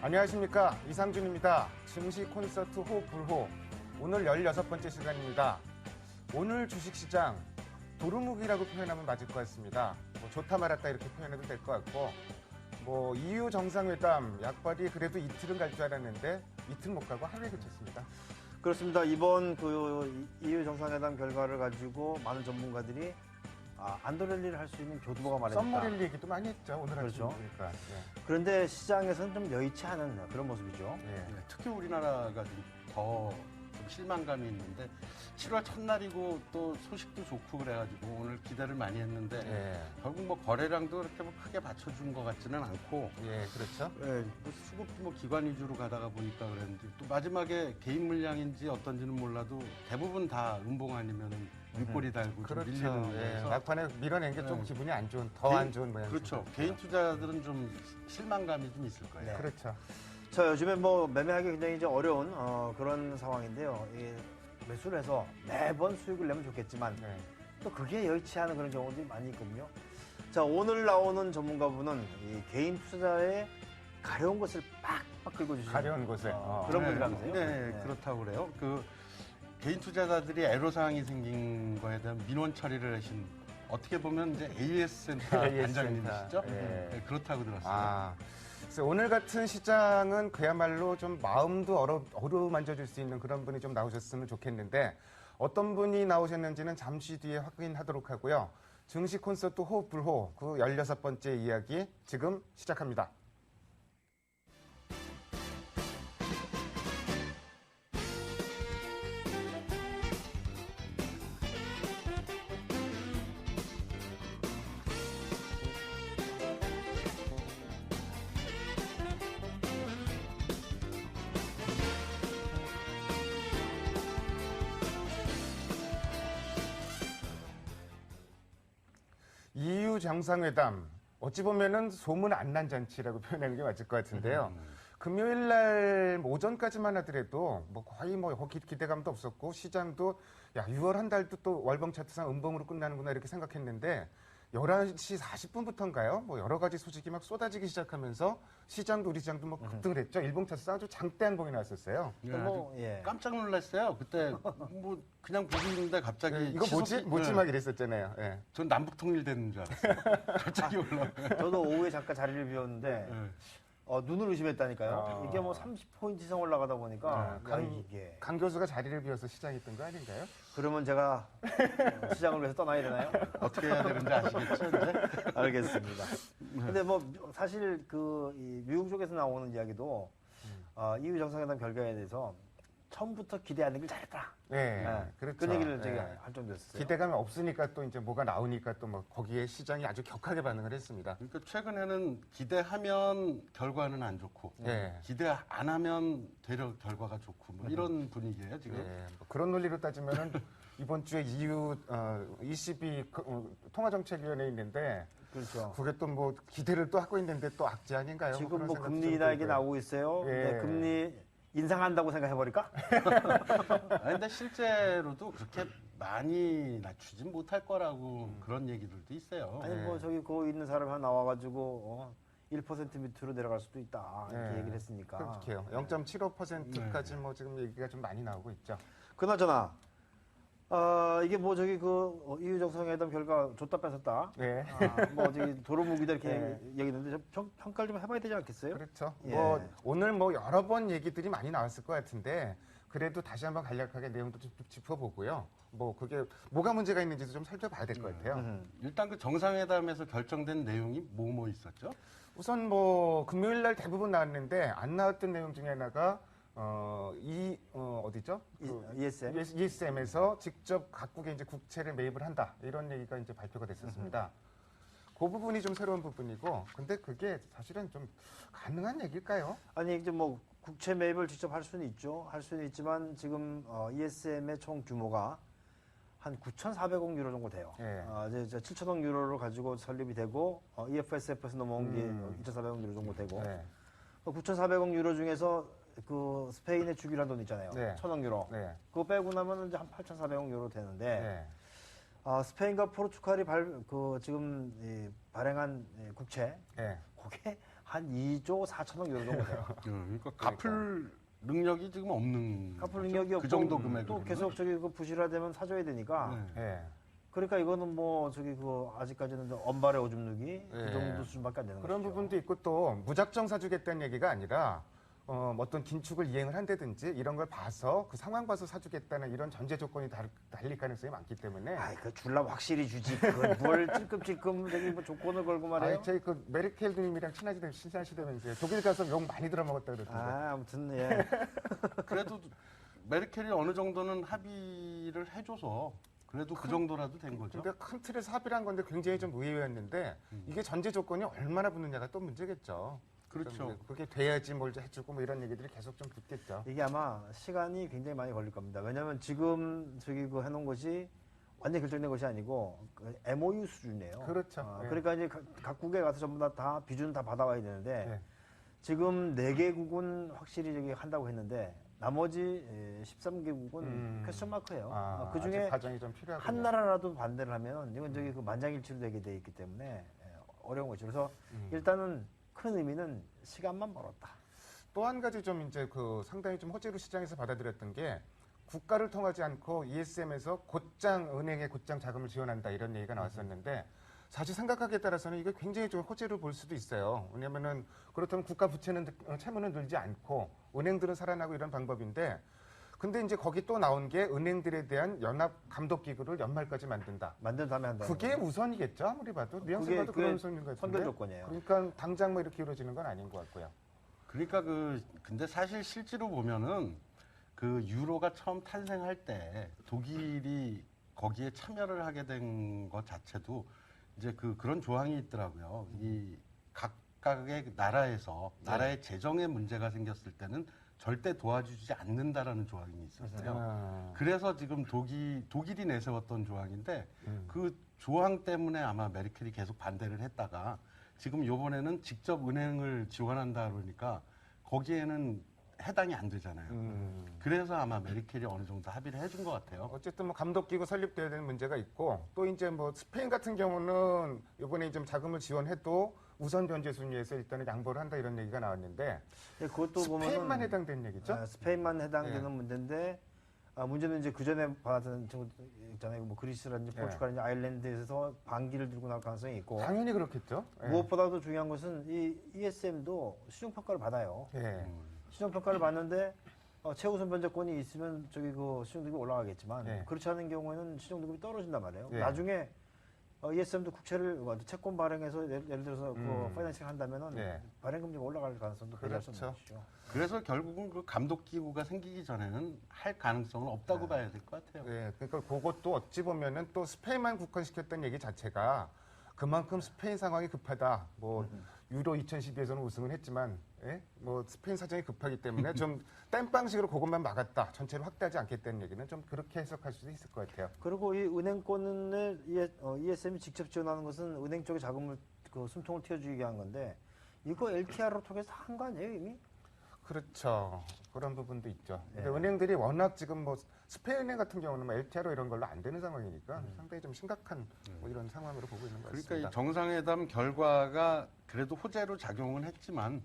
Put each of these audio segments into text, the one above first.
안녕하십니까, 이상준입니다. 증시 콘서트 호불호, 오늘 16번째 시간입니다. 오늘 주식시장 도루묵이라고 표현하면 맞을 것 같습니다. 뭐 좋다 말았다 이렇게 표현해도 될 것 같고, 뭐 EU 정상회담 약발이 그래도 이틀은 갈 줄 알았는데 이틀 못 가고 하루에 그쳤습니다. 그렇습니다. 이번 EU 정상회담 결과를 가지고 많은 전문가들이 안도랠리를 할 수 있는 교두보가 마련됐다. 썸머릴 얘기도 많이 했죠, 오늘 아침에 그렇죠. 보니까. 그런데 시장에서는 좀 여의치 않은 그런 모습이죠. 예. 네, 특히 우리나라가 좀 실망감이 있는데 7월 첫날이고 또 소식도 좋고 그래가지고 오늘 기대를 많이 했는데 예. 결국 뭐 거래량도 그렇게 뭐 크게 받쳐준 것 같지는 않고 예, 그렇죠. 뭐 수급도 뭐 기관 위주로 가다가 보니까 그랬는지 또 마지막에 개인 물량인지 어떤지는 몰라도 대부분 다 음봉 아니면은 윗꼬리 달고 좀 그렇죠. 밀리는 예. 거여서 막판에 밀어낸 게 좀 네. 기분이 안 좋은, 더 안 좋은 모양이죠. 그렇죠. 개인 투자들은 좀 실망감이 좀 있을 거예요. 네. 그렇죠. 자, 요즘에 뭐 매매하기 굉장히 이제 어려운 그런 상황인데요. 이 매수를 해서 매번 수익을 내면 좋겠지만 네. 또 그게 여의치 않은 그런 경우들이 많이 있거든요. 자, 오늘 나오는 전문가분은 이 개인 투자자의 가려운 것을 빡빡 긁어 주시는 가려운 곳에. 그런 분이라면서요? 네, 그렇다고 그래요. 그 개인 투자자들이 애로사항이 생긴 거에 대한 민원 처리를 하신 어떻게 보면 이제 AS 센터 AS 단장님이시죠? 센터, 예. 네, 그렇다고 들었어요. 아, 그래서 오늘 같은 시장은 그야말로 좀 마음도 어루만져줄 수 있는 그런 분이 좀 나오셨으면 좋겠는데 어떤 분이 나오셨는지는 잠시 뒤에 확인하도록 하고요. 증시 콘서트 호불호 그 16번째 이야기 지금 시작합니다. EU 정상회담 어찌 보면은 소문 안 난 잔치라고 표현하는 게 맞을 것 같은데요. 금요일 날 오전까지만 하더라도 뭐 거의 뭐 기대감도 없었고 시장도 야 6월 한 달도 또 월봉 차트상 음봉으로 끝나는구나 이렇게 생각했는데 11시 40분부터인가요? 뭐 여러 가지 소식이 막 쏟아지기 시작하면서 시장도 우리 시장도 뭐 급등을 했죠. 일봉 차트 아주 장대 한봉이 나왔었어요. 네, 뭐, 아주 예. 깜짝 놀랐어요. 그때 뭐 그냥 보고 있는데 갑자기 네, 이거 뭐지? 뭐지? 네. 막 이랬었잖아요. 예. 전 남북 통일되는 줄 알았어요. 갑자기 올라. 저도 오후에 잠깐 자리를 비웠는데 네. 눈을 의심했다니까요. 이게 뭐 30포인트 이상 올라가다 보니까 이게 강 교수가 자리를 비워서 시장했던 거 아닌가요? 그러면 제가 시장을 위해서 떠나야 되나요? 어떻게 해야 되는지 아시겠죠, 이제? 알겠습니다. 근데 뭐 사실 이 미국 쪽에서 나오는 이야기도 EU 정상회담 결과에 대해서 처음부터 기대 안 하길 잘했다. 네, 네. 그렇죠. 그런 얘기를 되게 네. 할 정도였어요. 기대감이 없으니까 또 이제 뭐가 나오니까 또 뭐 거기에 시장이 아주 격하게 반응을 했습니다. 그러니까 최근에는 기대하면 결과는 안 좋고 네. 기대 안 하면 되려 결과가 좋고 뭐 이런 분위기예요 지금. 네, 뭐 그런 논리로 따지면은 이번 주에 EU ECB 통화정책위원회 있는데 그렇죠. 그게 또 뭐 기대를 또 하고 있는데 또 악재 아닌가요? 지금 그런 뭐 생각도 금리 좀 인하 얘기 들고요. 나오고 있어요. 예. 네, 금리 인상한다고 생각해버릴까? 아니, 근데 실제로도 그렇게 많이 낮추진 못할 거라고 그런 얘기들도 있어요. 아니 뭐 저기 거기 있는 사람이 하나 나와가지고 1% 밑으로 내려갈 수도 있다 이렇게 네. 얘기를 했으니까. 그렇게요. 0.75%까지 뭐 지금 얘기가 좀 많이 나오고 있죠. 그나저나 이게 뭐 저기 EU 정상회담 결과 줬다 뺏었다. 네. 뭐 저기 도루묵이다 이렇게 네. 얘기했는데 평가를 좀 해봐야 되지 않겠어요? 그렇죠. 예. 뭐 오늘 뭐 여러 번 얘기들이 많이 나왔을 것 같은데 그래도 다시 한번 간략하게 내용도 좀 짚어보고요. 뭐 그게 뭐가 문제가 있는지도 좀 살펴봐야 될 것 같아요. 일단 그 정상회담에서 결정된 내용이 뭐 있었죠? 우선 뭐 금요일 날 대부분 나왔는데 안 나왔던 내용 중에 하나가 어디죠? ESM. ESM에서 직접 각국에 이제 국채를 매입을 한다 이런 얘기가 이제 발표가 됐었습니다. 그 부분이 좀 새로운 부분이고, 근데 그게 사실은 좀 가능한 얘기일까요? 아니 이제 뭐 국채 매입을 직접 할 수는 있죠. 할 수는 있지만 지금 ESM의 총 규모가 한 9,400억 유로 정도 돼요. 예. 이제 7천억 유로를 가지고 설립이 되고 EFSF에서 넘어온 게 2,400억 유로 정도 되고 네. 9,400억 유로 중에서 그 스페인의 주기란 돈 있잖아요. 네. 1,000억 유로. 네. 그거 빼고 나면 이제 한 8,400억 유로 되는데 네. 스페인과 포르투갈이 지금 발행한 국채 네. 그게 한 2조 4천억 유로 정도 돼요. 그러니까 갚을 능력이 지금 없는 갚을 거죠? 능력이 없고 그 정도 금액을 또 계속 저기 그 부실화되면 사줘야 되니까. 네. 예. 그러니까 이거는 뭐 저기 그 아직까지는 언발의 오줌 누기 그 예. 정도 수준밖에 안 되는 그런 것이죠. 부분도 있고 또 무작정 사주겠다는 얘기가 아니라 어떤 긴축을 이행을 한다든지 이런 걸 봐서 그 상황 봐서 사주겠다는 이런 전제 조건이 달릴 가능성이 많기 때문에 아이 그 줄라 확실히 주지. 그걸 뭘 찔끔찔끔 저기 뭐 조건을 걸고 말해요. 아니, 저희 그 메르켈님이랑 친하시다면서요. 독일 가서 욕 많이 들어먹었다 그러던데. 아, 아무튼 예. 그래도 메르켈이 어느 정도는 합의를 해줘서 그래도 그 정도라도 된 거죠. 근데 큰 틀에서 합의를 한 건데 굉장히 좀 의외였는데 이게 전제 조건이 얼마나 붙느냐가 또 문제겠죠. 그렇죠. 그럼 그게 돼야지 뭘 해주고 뭐 이런 얘기들이 계속 좀 붙겠죠. 이게 아마 시간이 굉장히 많이 걸릴 겁니다. 왜냐하면 지금 저기 그 해놓은 것이 완전히 결정된 것이 아니고 그 MOU 수준이에요. 그렇죠. 예. 그러니까 이제 각국에 가서 전부 다 비준 다 받아와야 되는데 예. 지금 4개국은 확실히 저기 한다고 했는데 나머지 13개국은 퀘스천 마크예요. 그 아직 중에 과정이 좀 필요하고 한 나라라도 반대를 하면 이건 저기 그 만장일치로 되게 돼 있기 때문에 어려운 거죠. 그래서 일단은 큰 의미는 시간만 벌었다. 또 한 가지 좀 이제 그 상당히 좀 호재로 시장에서 받아들였던 게 국가를 통하지 않고 ESM에서 곧장 은행에 곧장 자금을 지원한다 이런 얘기가 나왔었는데 사실 생각하기에 따라서는 이게 굉장히 좀 호재로 볼 수도 있어요. 왜냐면은 그렇다면 국가 부채는 채무는 늘지 않고 은행들은 살아나고 이런 방법인데 근데 이제 거기 또 나온 게 은행들에 대한 연합 감독 기구를 연말까지 만든다. 만든 다음에 한다. 그게 우선이겠죠 아무리 봐도 뉘앙스 그게- 봐도 그게 그런 우선인 것 같은데. 선별 조건이에요. 그러니까 당장 뭐 이렇게 이루어지는 건 아닌 것 같고요. 그러니까 근데 사실 실제로 보면은 그 유로가 처음 탄생할 때 독일이 거기에 참여를 하게 된 것 자체도 이제 그런 조항이 있더라고요. 이 각각의 나라에서 나라의 재정에 문제가 생겼을 때는 절대 도와주지 않는다라는 조항이 있었어요. 그래서 지금 독일이 내세웠던 조항인데 그 조항 때문에 아마 메르켈이 계속 반대를 했다가 지금 요번에는 직접 은행을 지원한다 그러니까 거기에는 해당이 안 되잖아요. 그래서 아마 메르켈이 어느 정도 합의를 해준 것 같아요. 어쨌든 뭐 감독기구 설립돼야 되는 문제가 있고 또 이제 뭐 스페인 같은 경우는 이번에 좀 자금을 지원해도 우선 변제 순위에서 일단은 양보를 한다 이런 얘기가 나왔는데 그것도 스페인만 보면은 해당된 얘기죠? 스페인만 해당되는 예. 문제인데 문제는 이제 그 전에 받았던 친구 있잖아요. 뭐 그리스라든지 예. 포르투갈이든지 아일랜드에서 반기를 들고 나올 가능성이 있고 당연히 그렇겠죠. 예. 무엇보다도 중요한 것은 이 ESM도 시중 평가를 받아요. 예. 시중 평가를 받는데 최우선 변제권이 있으면 저기 그 시중 등급이 올라가겠지만 예. 그렇지 않은 경우에는 시중 등급이 떨어진단 말이에요. 예. 나중에 ESM도 국채를 채권 발행해서 예를 들어서 그 파이낸싱 한다면은 예. 발행 금리가 올라갈 가능성도 배제할 수 없는 그렇죠. 것이죠. 그래서 결국은 그 감독 기구가 생기기 전에는 할 가능성은 없다고 봐야 될 것 같아요. 예. 그러니까 그것도 어찌 보면은 또 스페인만 국한시켰던 얘기 자체가 그만큼 스페인 상황이 급하다. 뭐 유로 2012에서는 우승을 했지만 예? 뭐 스페인 사정이 급하기 때문에 좀 땜빵식으로 그것만 막았다. 전체를 확대하지 않겠다는 얘기는 좀 그렇게 해석할 수도 있을 것 같아요. 그리고 이 은행권을 ESM이 직접 지원하는 것은 은행 쪽에 자금을 그 숨통을 틔워주기 위한 건데 이거 LTR로 통해서 한 거 아니에요 이미? 그렇죠. 그런 부분도 있죠. 근데 예. 은행들이 워낙 지금 뭐 스페인 은행 같은 경우는 뭐 LTRO 이런 걸로 안 되는 상황이니까 상당히 좀 심각한 뭐 이런 상황으로 보고 있는 것 그러니까 같습니다. 이 정상회담 결과가 그래도 호재로 작용은 했지만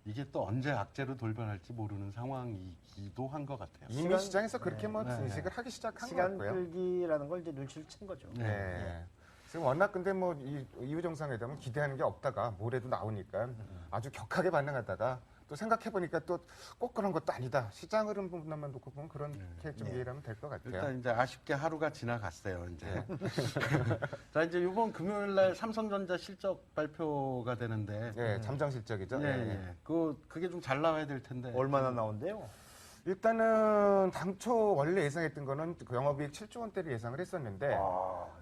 이게 또 언제 악재로 돌변할지 모르는 상황이기도 한 것 같아요. 이미 시간- 시장에서 그렇게 뭐 네. 인식을 하기 시작한 것 시간 같고요. 끌기라는 걸 이제 눈치를 챈 거죠. 네. 지금 워낙 근데 뭐 이후 정상회담은 기대하는 게 없다가 뭐래도 나오니까 아주 격하게 반응하다가 또 생각해보니까 또 꼭 그런 것도 아니다. 시장 흐름 부분만 놓고 보면 그렇게 좀 이해를 하면 될 것 같아요. 일단 이제 아쉽게 하루가 지나갔어요. 이제 자 이제 이번 금요일 날 삼성전자 실적 발표가 되는데 예, 잠정 실적이죠. 예, 예. 예. 그게 좀 잘 나와야 될 텐데 얼마나 나온대요? 일단은 당초 원래 예상했던 거는 그 영업이익 7조 원대를 예상을 했었는데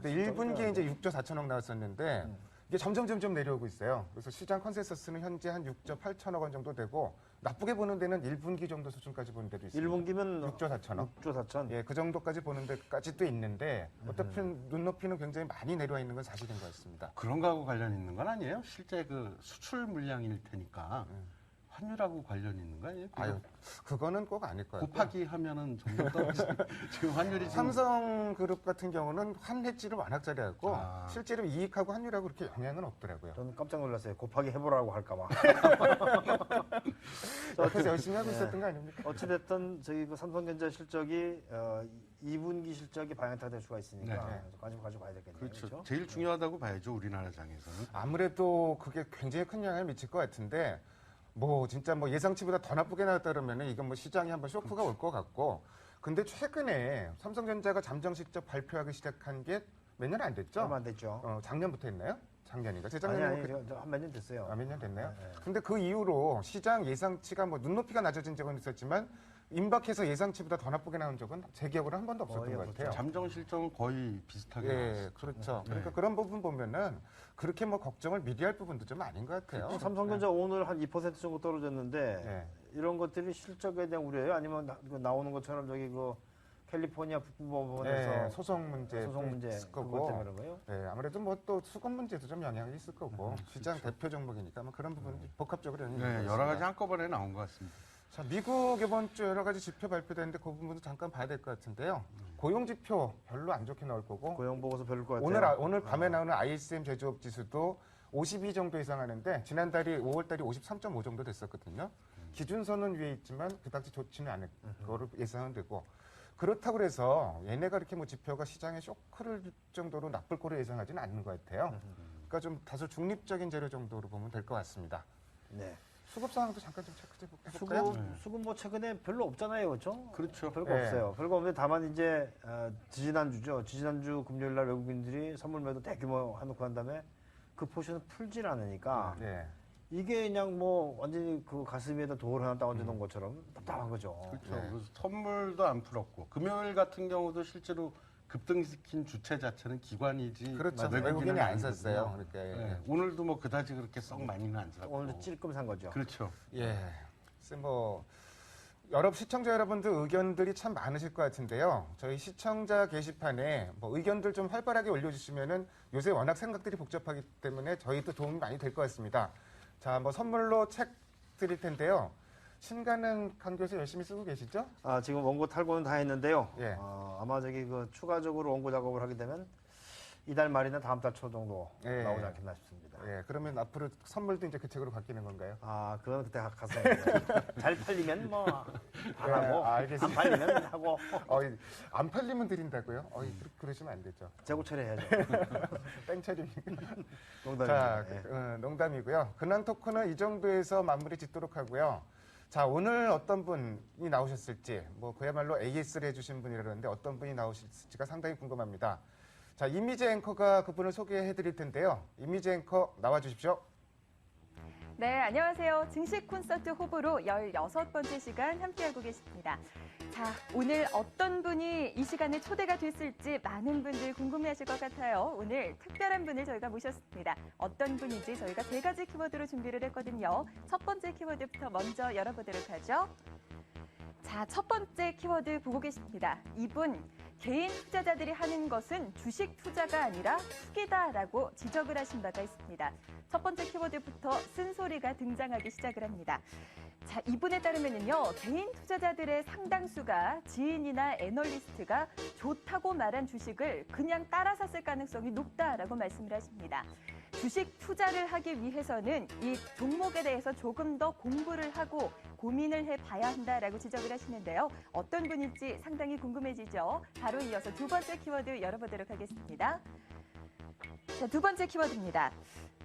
근데 1분기에 이제 6조 4천억 나왔었는데 이게 점점 내려오고 있어요. 그래서 시장 컨센서스는 현재 한 6조 8천억 원 정도 되고 나쁘게 보는 데는 1분기 정도 수준까지 보는 데도 있습니다. 1분기면 6조 4천억. 6조 4천. 예, 그 정도까지 보는 데까지도 있는데 어차피 눈높이는 굉장히 많이 내려와 있는 건 사실인 것 같습니다. 그런 거하고 관련 있는 건 아니에요. 실제 그 수출 물량일 테니까 환율하고 관련이 있는 거 아니에요? 아유, 그거는 꼭 아닐 거예요. 곱하기 하면은 점점 떨어지는 지금 환율이 지금 삼성그룹 같은 경우는 환해지를 완화짜리하고 아. 실제로 이익하고 환율하고 그렇게 영향은 없더라고요. 저는 깜짝 놀랐어요. 곱하기 해보라고 할까봐. 옆에서 열심히 하고 있었던 거 아닙니까? 어찌됐든 저희 그 삼성전자 실적이 2분기 실적이 방향타 될 수가 있으니까 네. 관심 가지고 봐야 되겠네요. 그렇죠. 그렇죠? 제일 중요하다고 봐야죠, 우리나라 장에서는. 아무래도 그게 굉장히 큰 영향을 미칠 것 같은데 뭐 진짜 뭐 예상치보다 더 나쁘게 나왔다 그러면은 이건 뭐 시장에 한번 쇼크가 올 것 같고 근데 최근에 삼성전자가 잠정 실적 발표하기 시작한 게 몇 년 안 됐죠? 얼마 안 됐죠. 작년부터 했나요? 작년인가? 아니, 재작년에 아니, 한 몇 년 됐어요. 몇 년 됐나요? 네, 네. 근데 그 이후로 시장 예상치가 뭐 눈높이가 낮아진 적은 있었지만 임박해서 예상치보다 더 나쁘게 나온 적은 제 기억으로 한 번도 없었던 거의 것 같아요. 잠정 실적은 거의 비슷하게 예, 나왔어요. 그렇죠. 네. 그러니까 그런 부분 보면은 그렇게 뭐 걱정을 미리 할 부분도 좀 아닌 것 같아요. 삼성전자 오늘 한 2% 정도 떨어졌는데 네. 이런 것들이 실적에 대한 우려예요? 아니면 나오는 것처럼 저기 그 캘리포니아 북부법원에서 네, 소송 문제 있을 그것 거고. 때문에 그런 거예요? 네, 아무래도 뭐 또 수급 문제도 좀 영향이 있을 거고 시장 대표 종목이니까 뭐 그런 부분 복합적으로 영향이 네, 있을 여러 가지 것입니다. 한꺼번에 나온 것 같습니다. 자, 미국 이번 주 여러 가지 지표 발표됐는데 그 부분도 잠깐 봐야 될 것 같은데요. 고용 지표 별로 안 좋게 나올 거고 고용 보고서 별로 것 같아요. 오늘 밤에 나오는 ISM 제조업 지수도 52 정도 이상 하는데 지난달이 5월달이 53.5 정도 됐었거든요. 기준선은 위에 있지만 그닥지 좋지는 않을 거로 예상은 되고 그렇다고 해서 얘네가 이렇게 뭐 지표가 시장에 쇼크를 줄 정도로 나쁠 거로 예상하지는 않는 것 같아요. 그러니까 좀 다소 중립적인 재료 정도로 보면 될 것 같습니다. 네. 수급 상황도 잠깐 좀 체크 해볼까요? 수급 뭐 최근에 별로 없잖아요, 그렇죠? 그렇죠. 별거 네. 없어요. 별거 없는데 다만 이제 지지난주죠. 지지난주 금요일 날 외국인들이 선물 매도 대규모 해놓고 한 다음에 그 포션을 풀질 않으니까 네. 이게 그냥 뭐 완전히 그 가슴에다 돌 하나 딱 얹어놓은 것처럼 답답한 거죠. 그렇죠. 네. 그래서 선물도 안 풀었고 금요일 같은 경우도 실제로 급등시킨 주체 자체는 기관이지 그렇죠. 외국인은 외국인이 안 아니거든요. 샀어요. 그러니까 예. 네, 오늘도 뭐 그다지 그렇게 썩 많이는 안 샀고. 오늘도 찔끔 산 거죠. 그렇죠. 예. 글쎄 뭐 여러 시청자 여러분들 의견들이 참 많으실 것 같은데요. 저희 시청자 게시판에 뭐 의견들 좀 활발하게 올려주시면은 요새 워낙 생각들이 복잡하기 때문에 저희도 도움이 많이 될 것 같습니다. 자, 뭐 선물로 책 드릴 텐데요. 신간은 강 교수 열심히 쓰고 계시죠? 지금 원고 탈고는 다 했는데요. 예. 아마 저기 그 추가적으로 원고 작업을 하게 되면 이달 말이나 다음 달 초 정도 예. 나오지 않겠나 싶습니다. 예. 그러면 앞으로 선물도 이제 그 책으로 바뀌는 건가요? 그건 그때 가서 잘 팔리면 뭐 안 하고 알겠습니다. 안 팔리면 하고 안 팔리면 드린다고요? 그러시면 안 되죠. 재고 처리해야죠. 땡처리입니다. 농담입니다. 자, 예. 농담이고요. 근황 토크는 이 정도에서 마무리 짓도록 하고요. 자, 오늘 어떤 분이 나오셨을지, 뭐 그야말로 AS를 해주신 분이라는데 어떤 분이 나오실지가 상당히 궁금합니다. 자, 이미지 앵커가 그분을 소개해드릴 텐데요. 이미지 앵커 나와주십시오. 네, 안녕하세요. 증시 콘서트 호불호 16번째 시간 함께하고 계십니다. 자, 오늘 어떤 분이 이 시간에 초대가 됐을지 많은 분들 궁금해하실 것 같아요. 오늘 특별한 분을 저희가 모셨습니다. 어떤 분인지 저희가 3가지 키워드로 준비를 했거든요. 첫 번째 키워드부터 먼저 열어보도록 하죠. 자, 첫 번째 키워드 보고 계십니다. 이분, 개인 투자자들이 하는 것은 주식 투자가 아니라 투기다라고 지적을 하신 바가 있습니다. 첫 번째 키워드부터 쓴소리가 등장하기 시작을 합니다. 자, 이분에 따르면요, 개인 투자자들의 상당수가 지인이나 애널리스트가 좋다고 말한 주식을 그냥 따라 샀을 가능성이 높다라고 말씀을 하십니다. 주식 투자를 하기 위해서는 이 종목에 대해서 조금 더 공부를 하고 고민을 해봐야 한다라고 지적을 하시는데요. 어떤 분인지 상당히 궁금해지죠. 바로 이어서 두 번째 키워드 열어보도록 하겠습니다. 자, 두 번째 키워드입니다.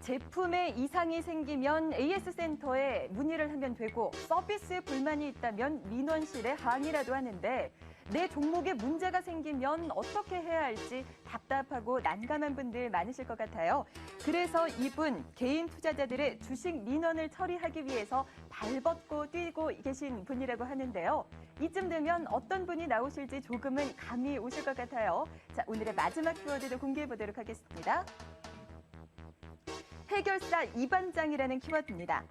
제품에 이상이 생기면 AS센터에 문의를 하면 되고 서비스 불만이 있다면 민원실에 항의라도 하는데 내 종목에 문제가 생기면 어떻게 해야 할지 답답하고 난감한 분들 많으실 것 같아요. 그래서 이분 개인 투자자들의 주식 민원을 처리하기 위해서 발벗고 뛰고 계신 분이라고 하는데요. 이쯤 되면 어떤 분이 나오실지 조금은 감이 오실 것 같아요. 자, 오늘의 마지막 키워드도 공개해 보도록 하겠습니다. 해결사 이반장이라는 키워드입니다.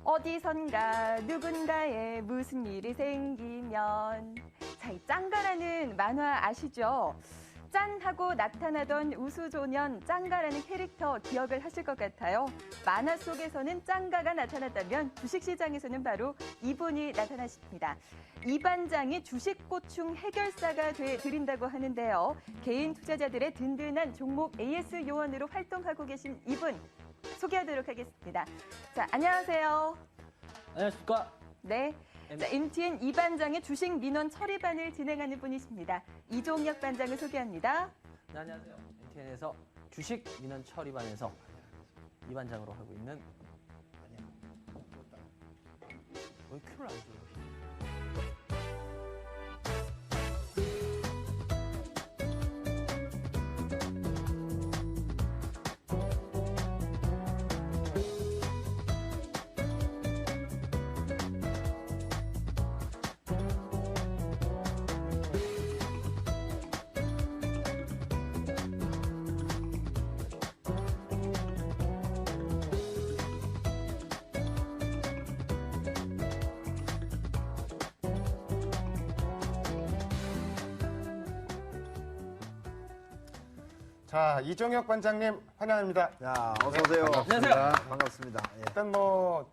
어디선가 누군가에 무슨 일이 생기면 자, 이 짱가라는 만화 아시죠? 짠 하고 나타나던 우수소년 짱가라는 캐릭터 기억을 하실 것 같아요. 만화 속에서는 짱가가 나타났다면 주식시장에서는 바로 이분이 나타나십니다. 이 반장이 주식고충 해결사가 돼 드린다고 하는데요. 개인 투자자들의 든든한 종목 AS 요원으로 활동하고 계신 이분 소개하도록 하겠습니다. 자, 안녕하세요. 안녕하십니까. 네. 자, MTN 이 반장의 주식 민원 처리반을 진행하는 분이십니다. 이종혁 반장을 소개합니다. 네, 안녕하세요. MTN에서 주식 민원 처리반에서 이 반장으로 하고 있는 왜 큐를 안 줘요? 자, 이종혁 반장님 환영합니다. 자, 어서 오세요. 안녕하세요. 반갑습니다. 예. 일단 뭐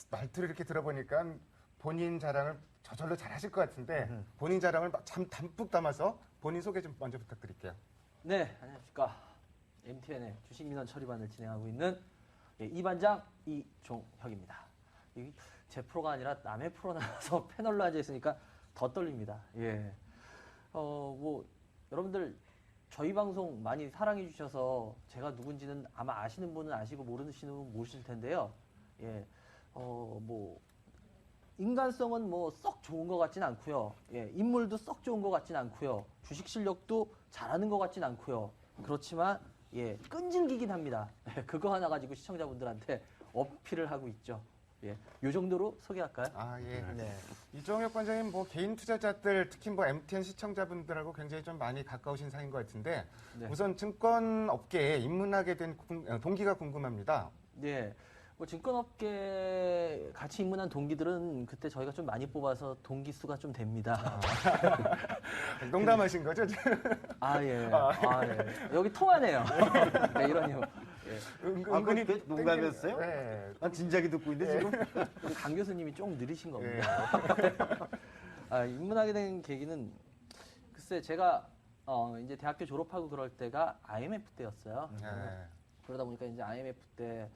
말투를 이렇게 들어보니까 본인 자랑을 저절로 잘하실 것 같은데 본인 자랑을 참 담뿍 담아서 본인 소개 좀 먼저 부탁드릴게요. 네, 안녕하십니까. MTN의 주식 민원 처리반을 진행하고 있는 이 반장 이종혁입니다. 제 프로가 아니라 남의 프로 나와서 패널로 앉아 있으니까 더 떨립니다. 예. 뭐 여러분들 저희 방송 많이 사랑해 주셔서 제가 누군지는 아마 아시는 분은 아시고 모르시는 분은 모르실 텐데요. 예. 뭐 인간성은 뭐 썩 좋은 것 같진 않고요. 예. 인물도 썩 좋은 것 같진 않고요. 주식 실력도 잘하는 것 같진 않고요. 그렇지만 예, 끈질기긴 합니다. 그거 하나 가지고 시청자분들한테 어필을 하고 있죠. 예. 요 정도로 소개할까요? 아, 예. 네. 이종혁 반장님 뭐 개인 투자자들 특히 뭐 MTN 시청자분들하고 굉장히 좀 많이 가까우신 사이인 것 같은데 네. 우선 증권 업계에 입문하게 된 동기가 궁금합니다. 네. 뭐 증권업계 같이 입문한 동기들은 그때 저희가 좀 많이 뽑아서 동기 수가 좀 됩니다. 농담하신 거죠? 아, 예. 아, 예. 여기 통하네요. 네, 이런 요. 예. 아, 그게 농담이었어요? 네. 난 진작에 듣고 있는데 지금. 우리 강 교수님이 좀 느리신 겁니다. 아, 입문하게 된 계기는 글쎄 제가 이제 대학교 졸업하고 그럴 때가 IMF 때였어요. 네. 그러다 보니까 이제 IMF 때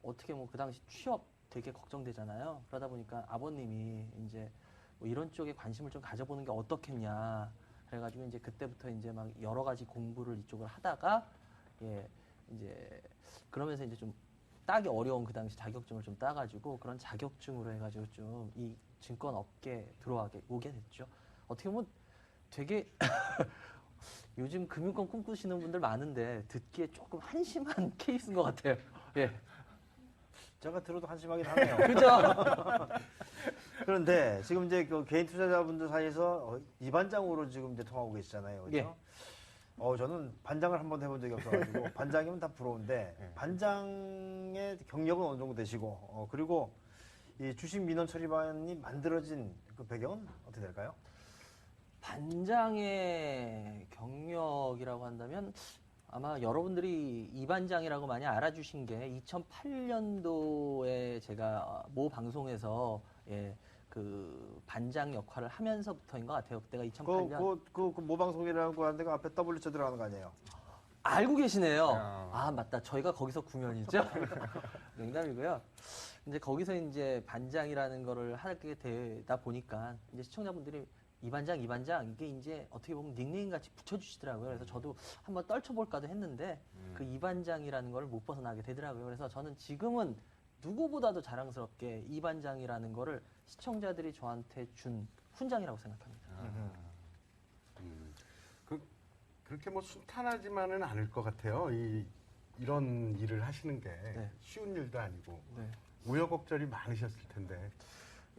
어떻게 뭐 그 당시 취업 되게 걱정되잖아요. 그러다 보니까 아버님이 이제 뭐 이런 쪽에 관심을 좀 가져보는 게 어떻겠냐. 그래가지고 이제 그때부터 이제 막 여러 가지 공부를 이쪽을 하다가 예 이제 그러면서 이제 좀 따기 어려운 그 당시 자격증을 좀 따가지고 그런 자격증으로 해가지고 좀 이 증권 업계에 오게 됐죠. 어떻게 보면 되게 요즘 금융권 꿈꾸시는 분들 많은데 듣기에 조금 한심한 케이스인 것 같아요. 예. 제가 들어도 한심하긴 하네요. 그죠? 그런데 지금 이제 그 개인 투자자분들 사이에서 이 반장으로 지금 이제 통하고 계시잖아요. 그렇죠? 예. 저는 반장을 한 번도 해본 적이 없어가지고 반장이면 다 부러운데 반장의 경력은 어느 정도 되시고 그리고 이 주식 민원 처리반이 만들어진 그 배경은 어떻게 될까요? 반장의 경력이라고 한다면 아마 여러분들이 이 반장이라고 많이 알아주신 게 2008년도에 제가 모 방송에서 예, 그 반장 역할을 하면서부터인 것 같아요. 그때가 2008년. 그 모방송이라고 하는 데가 앞에 W 쳐 들어가는 거 아니에요? 알고 계시네요. 야. 아, 맞다. 저희가 거기서 구면이죠? 농담이고요. 이제 거기서 이제 반장이라는 거를 하게 되다 보니까 이제 시청자분들이 이 반장 이게 이제 어떻게 보면 닉네임 같이 붙여주시더라고요. 그래서 저도 한번 떨쳐볼까도 했는데 그 이 반장이라는 걸 못 벗어나게 되더라고요. 그래서 저는 지금은 누구보다도 자랑스럽게 이 반장이라는 거를 시청자들이 저한테 준 훈장이라고 생각합니다. 그렇게 뭐 순탄하지만은 않을 것 같아요. 이런 일을 하시는 게 네. 쉬운 일도 아니고 네. 우여곡절이 많으셨을 텐데.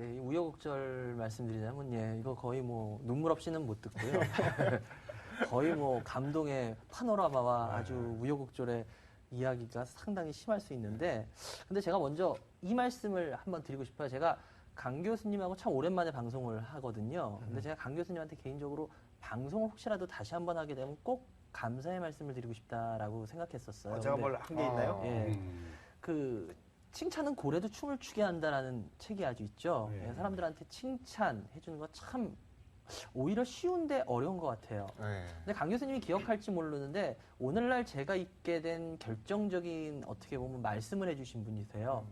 예, 이 우여곡절 말씀드리자면 예, 이거 거의 뭐 눈물 없이는 못 듣고요. 거의 뭐 감동의 파노라마와 아주 우여곡절의 이야기가 상당히 심할 수 있는데 근데 제가 먼저 이 말씀을 한번 드리고 싶어요. 제가 강 교수님하고 참 오랜만에 방송을 하거든요. 근데 제가 강 교수님한테 개인적으로 방송을 혹시라도 다시 한번 하게 되면 꼭 감사의 말씀을 드리고 싶다라고 생각했었어요. 제가 근데 뭘 한 게 있나요? 예. 그 칭찬은 고래도 춤을 추게 한다라는 책이 아주 있죠. 예. 예, 사람들한테 칭찬해 주는 거 참 오히려 쉬운데 어려운 것 같아요. 네. 근데 강 교수님이 기억할지 모르는데 오늘날 제가 있게 된 결정적인 어떻게 보면 말씀을 해주신 분이세요.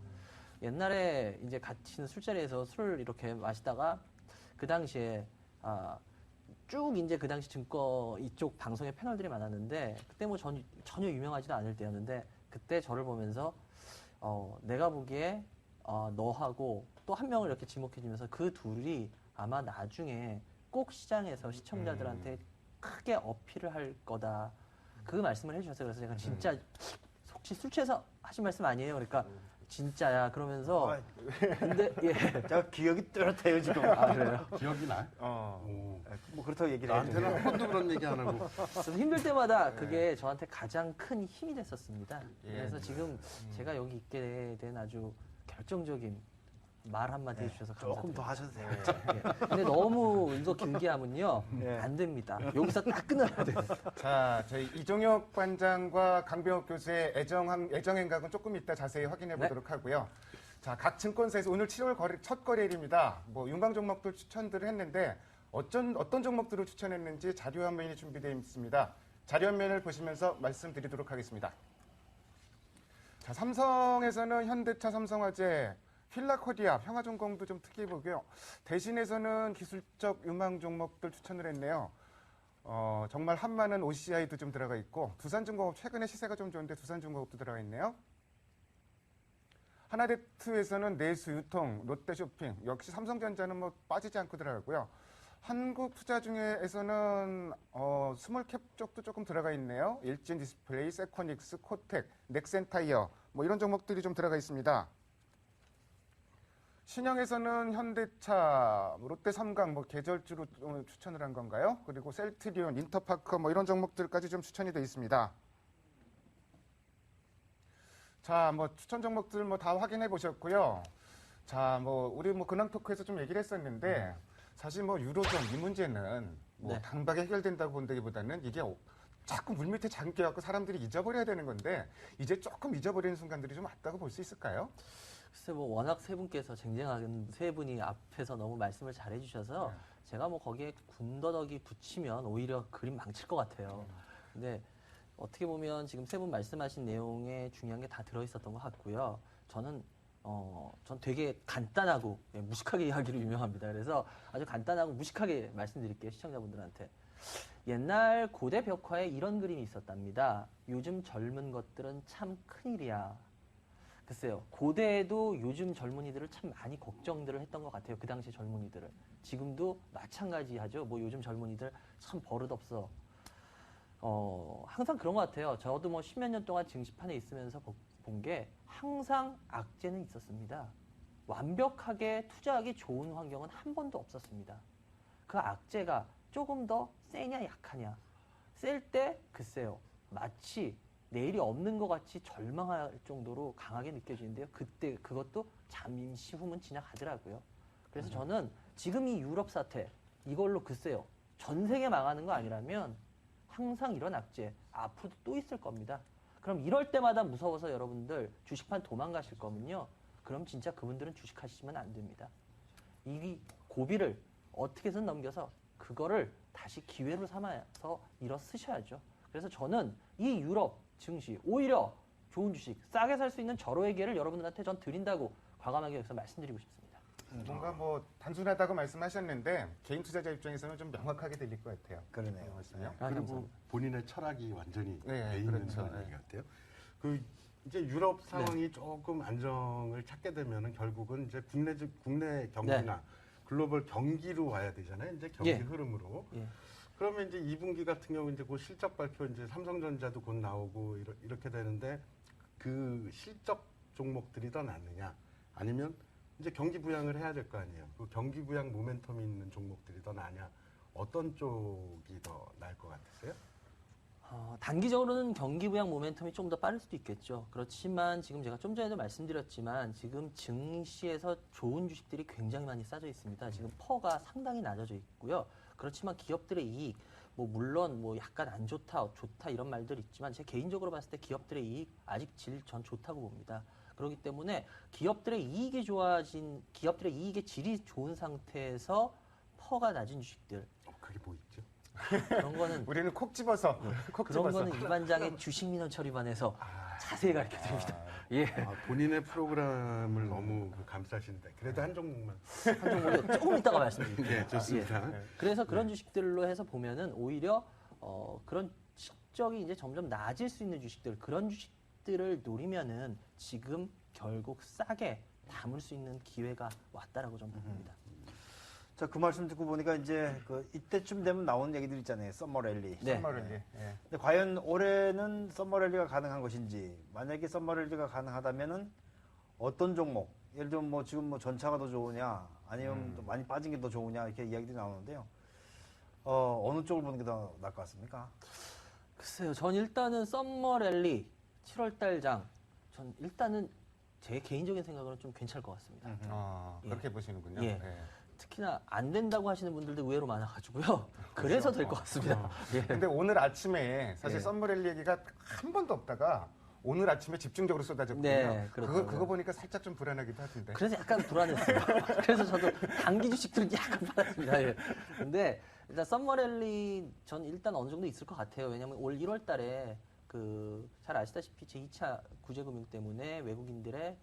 옛날에 이제 같이 있는 술자리에서 술을 이렇게 마시다가 그 당시에 쭉 이제 그 당시 증권 이쪽 방송의 패널들이 많았는데 그때 뭐 전혀 유명하지도 않을 때였는데 그때 저를 보면서 내가 보기에 너하고 또 한 명을 이렇게 지목해주면서 그 둘이 아마 나중에 꼭 시장에서 시청자들한테 크게 어필을 할 거다. 그 말씀을 해주셨어요. 그래서 제가 진짜 혹시 술 취해서 하신 말씀 아니에요? 그러니까 진짜야. 그러면서 근데 예. 제가 기억이 뚜렷해요 지금. 아 그래요? 기억이 나? 뭐 그렇다고 얘기를 해주세요. 나한테는 한 번도 그런 얘기 안 하고. 그래서 힘들 때마다 그게 저한테 가장 큰 힘이 됐었습니다. 예. 그래서 지금 제가 여기 있게 된 아주 결정적인 말 한마디 해주셔서 조금 감사드립니다. 더 하셔도 돼요. 예. 근데 너무 이거 길게 하면요 예. 안 됩니다. 여기서 딱 끊어야 돼요. 자, 저희 이종혁 반장과 강병욱 교수의 애정행각은 조금 이따 자세히 확인해 보도록 하고요. 자, 각 증권사에서 오늘 7월 첫 거래일입니다. 뭐 윤광 종목들 추천들을 했는데 어떤 종목들을 추천했는지 자료 화면이 준비되어 있습니다. 자료 화면을 보시면서 말씀드리도록 하겠습니다. 자, 삼성에서는 현대차, 삼성화재, 필라코리아, 평화重工도 좀 특이해 보고요. 대신에서는 기술적 유망 종목들 추천을 했네요. 정말 한마는 OCI도 좀 들어가 있고 두산중공업 최근에 시세가 좀 좋은데 두산중공업도 들어가 있네요. 하나대투에서는 내수, 유통, 롯데쇼핑, 역시 삼성전자는 뭐 빠지지 않고 들어가고요. 한국투자중에서는 스몰캡 쪽도 조금 들어가 있네요. 일진디스플레이, 세코닉스, 코텍, 넥센타이어 뭐 이런 종목들이 좀 들어가 있습니다. 신영에서는 현대차, 롯데삼강 뭐 계절주로 추천을 한 건가요? 그리고 셀트리온, 인터파크 뭐 이런 종목들까지 좀 추천이 되어 있습니다. 자, 뭐 추천 종목들 뭐 다 확인해 보셨고요. 자, 뭐 우리 뭐 근황 토크에서 좀 얘기를 했었는데 사실 뭐 유로존 이 문제는 뭐 네. 단박에 해결된다고 본다기보다는 이게 자꾸 물밑에 잠겨갖고 사람들이 잊어버려야 되는 건데 이제 조금 잊어버리는 순간들이 좀 왔다고 볼 수 있을까요? 글쎄 뭐 워낙 세 분께서 쟁쟁한 세 분이 앞에서 너무 말씀을 잘 해주셔서 제가 뭐 거기에 군더더기 붙이면 오히려 그림 망칠 것 같아요. 근데 어떻게 보면 지금 세 분 말씀하신 내용에 중요한 게 다 들어있었던 것 같고요. 전 되게 간단하고 무식하게 이야기로 유명합니다. 그래서 아주 간단하고 무식하게 말씀드릴게요. 시청자분들한테. 옛날 고대 벽화에 이런 그림이 있었답니다. 요즘 젊은 것들은 참 큰일이야. 글쎄요. 고대에도 요즘 젊은이들을 참 많이 걱정들을 했던 것 같아요. 그 당시 젊은이들을. 지금도 마찬가지하죠. 뭐 요즘 젊은이들 참 버릇없어. 항상 그런 것 같아요. 저도 뭐 십몇 년 동안 증시판에 있으면서 본 게 항상 악재는 있었습니다. 완벽하게 투자하기 좋은 환경은 한 번도 없었습니다. 그 악재가 조금 더 세냐 약하냐. 셀 때 글쎄요. 마치 내일이 없는 것 같이 절망할 정도로 강하게 느껴지는데요. 그때 그것도 잠시 후면 지나가더라고요. 그래서 저는 지금 이 유럽 사태 이걸로 글쎄요. 전 세계 망하는 거 아니라면 항상 이런 악재 앞으로도 또 있을 겁니다. 그럼 이럴 때마다 무서워서 여러분들 주식판 도망가실 거면요. 그럼 진짜 그분들은 주식하시면 안 됩니다. 이 고비를 어떻게 해서 넘겨서 그거를 다시 기회로 삼아서 일어서셔야죠. 그래서 저는 이 유럽 증시 오히려 좋은 주식 싸게 살 수 있는 절호의 기회를 여러분들한테 전 드린다고 과감하게 여기서 말씀드리고 싶습니다. 뭔가 뭐 단순하다고 말씀하셨는데 개인 투자자 입장에서는 좀 명확하게 들릴 것 같아요. 그러네요. 말씀이요. 아, 그리고 감사합니다. 본인의 철학이 완전히 네, 돼 있는 그렇죠. 그런 네. 얘기 같아요. 그 이제 유럽 상황이 조금 안정을 찾게 되면은 결국은 이제 국내 경기나 글로벌 경기로 와야 되잖아요. 이제 경기 예. 흐름으로. 예. 그러면 이제 2분기 같은 경우 이제 그 실적 발표 이제 삼성전자도 곧 나오고 이렇게 되는데 그 실적 종목들이 더 낫느냐 아니면 이제 경기 부양을 해야 될 거 아니에요. 그 경기 부양 모멘텀이 있는 종목들이 더 나냐 어떤 쪽이 더 나을 것 같으세요? 단기적으로는 경기 부양 모멘텀이 좀 더 빠를 수도 있겠죠. 그렇지만 지금 제가 좀 전에도 말씀드렸지만 지금 증시에서 좋은 주식들이 굉장히 많이 싸져 있습니다. 지금 퍼가 상당히 낮아져 있고요. 그렇지만 기업들의 이익, 뭐 물론 뭐 약간 안 좋다, 좋다 이런 말들 있지만 제 개인적으로 봤을 때 기업들의 이익 아직 질 전 좋다고 봅니다. 그렇기 때문에 기업들의 이익이 좋아진, 기업들의 이익의 질이 좋은 상태에서 퍼가 낮은 주식들 그게 뭐 있죠? 그런 거는 우리는 콕 집어서 콕 그런 집어서. 거는 이 반장의 주식 민원 처리반에서 자세히 가르쳐 드립니다. 예. 본인의 프로그램을 너무 감싸시는데 그래도 한 종목만. 한 종목은 조금 이따가 말씀드릴게요. 네, 좋습니다. 그래서 그런 주식들로 해서 보면은 오히려 그런 실적이 이제 점점 나아질 수 있는 주식들, 그런 주식들을 노리면은 지금 결국 싸게 담을 수 있는 기회가 왔다라고 저는 봅니다. 자, 그 말씀 듣고 보니까 이제 그 이때쯤 되면 나오는 얘기들 있잖아요. 썸머 랠리. 네. 선물을 예. 근데 과연 올해는 썸머 랠리가 가능한 것인지, 만약에 썸머 랠리가 가능하다면은 어떤 종목, 예를 들면 뭐 지금 뭐 전차가 더 좋으냐, 아니면 또 많이 빠진 게 더 좋으냐 이렇게 이야기들이 나오는데요. 어느 쪽을 보는 게 더 나을 것 같습니까? 글쎄요, 전 일단은 썸머 랠리 7월달 장, 전 일단은 제 개인적인 생각으로는 좀 괜찮을 것 같습니다. 그렇게 보시는군요. 예. 특히나 안 된다고 하시는 분들도 의외로 많아가지고요. 그래서 될 것 같습니다. 예. 근데 오늘 아침에 사실 썸머랠리 얘기가 한 번도 없다가 오늘 아침에 집중적으로 쏟아졌거든요. 네, 그렇더라고요. 그거 보니까 살짝 좀 불안하기도 하던데. 그래서 약간 불안했어요. 그래서 저도 단기 주식들은 약간 받았습니다. 예. 근데 일단 썸머랠리 전 일단 어느 정도 있을 것 같아요. 왜냐하면 올 1월 달에 그 잘 아시다시피 제2차 구제금융 때문에 외국인들의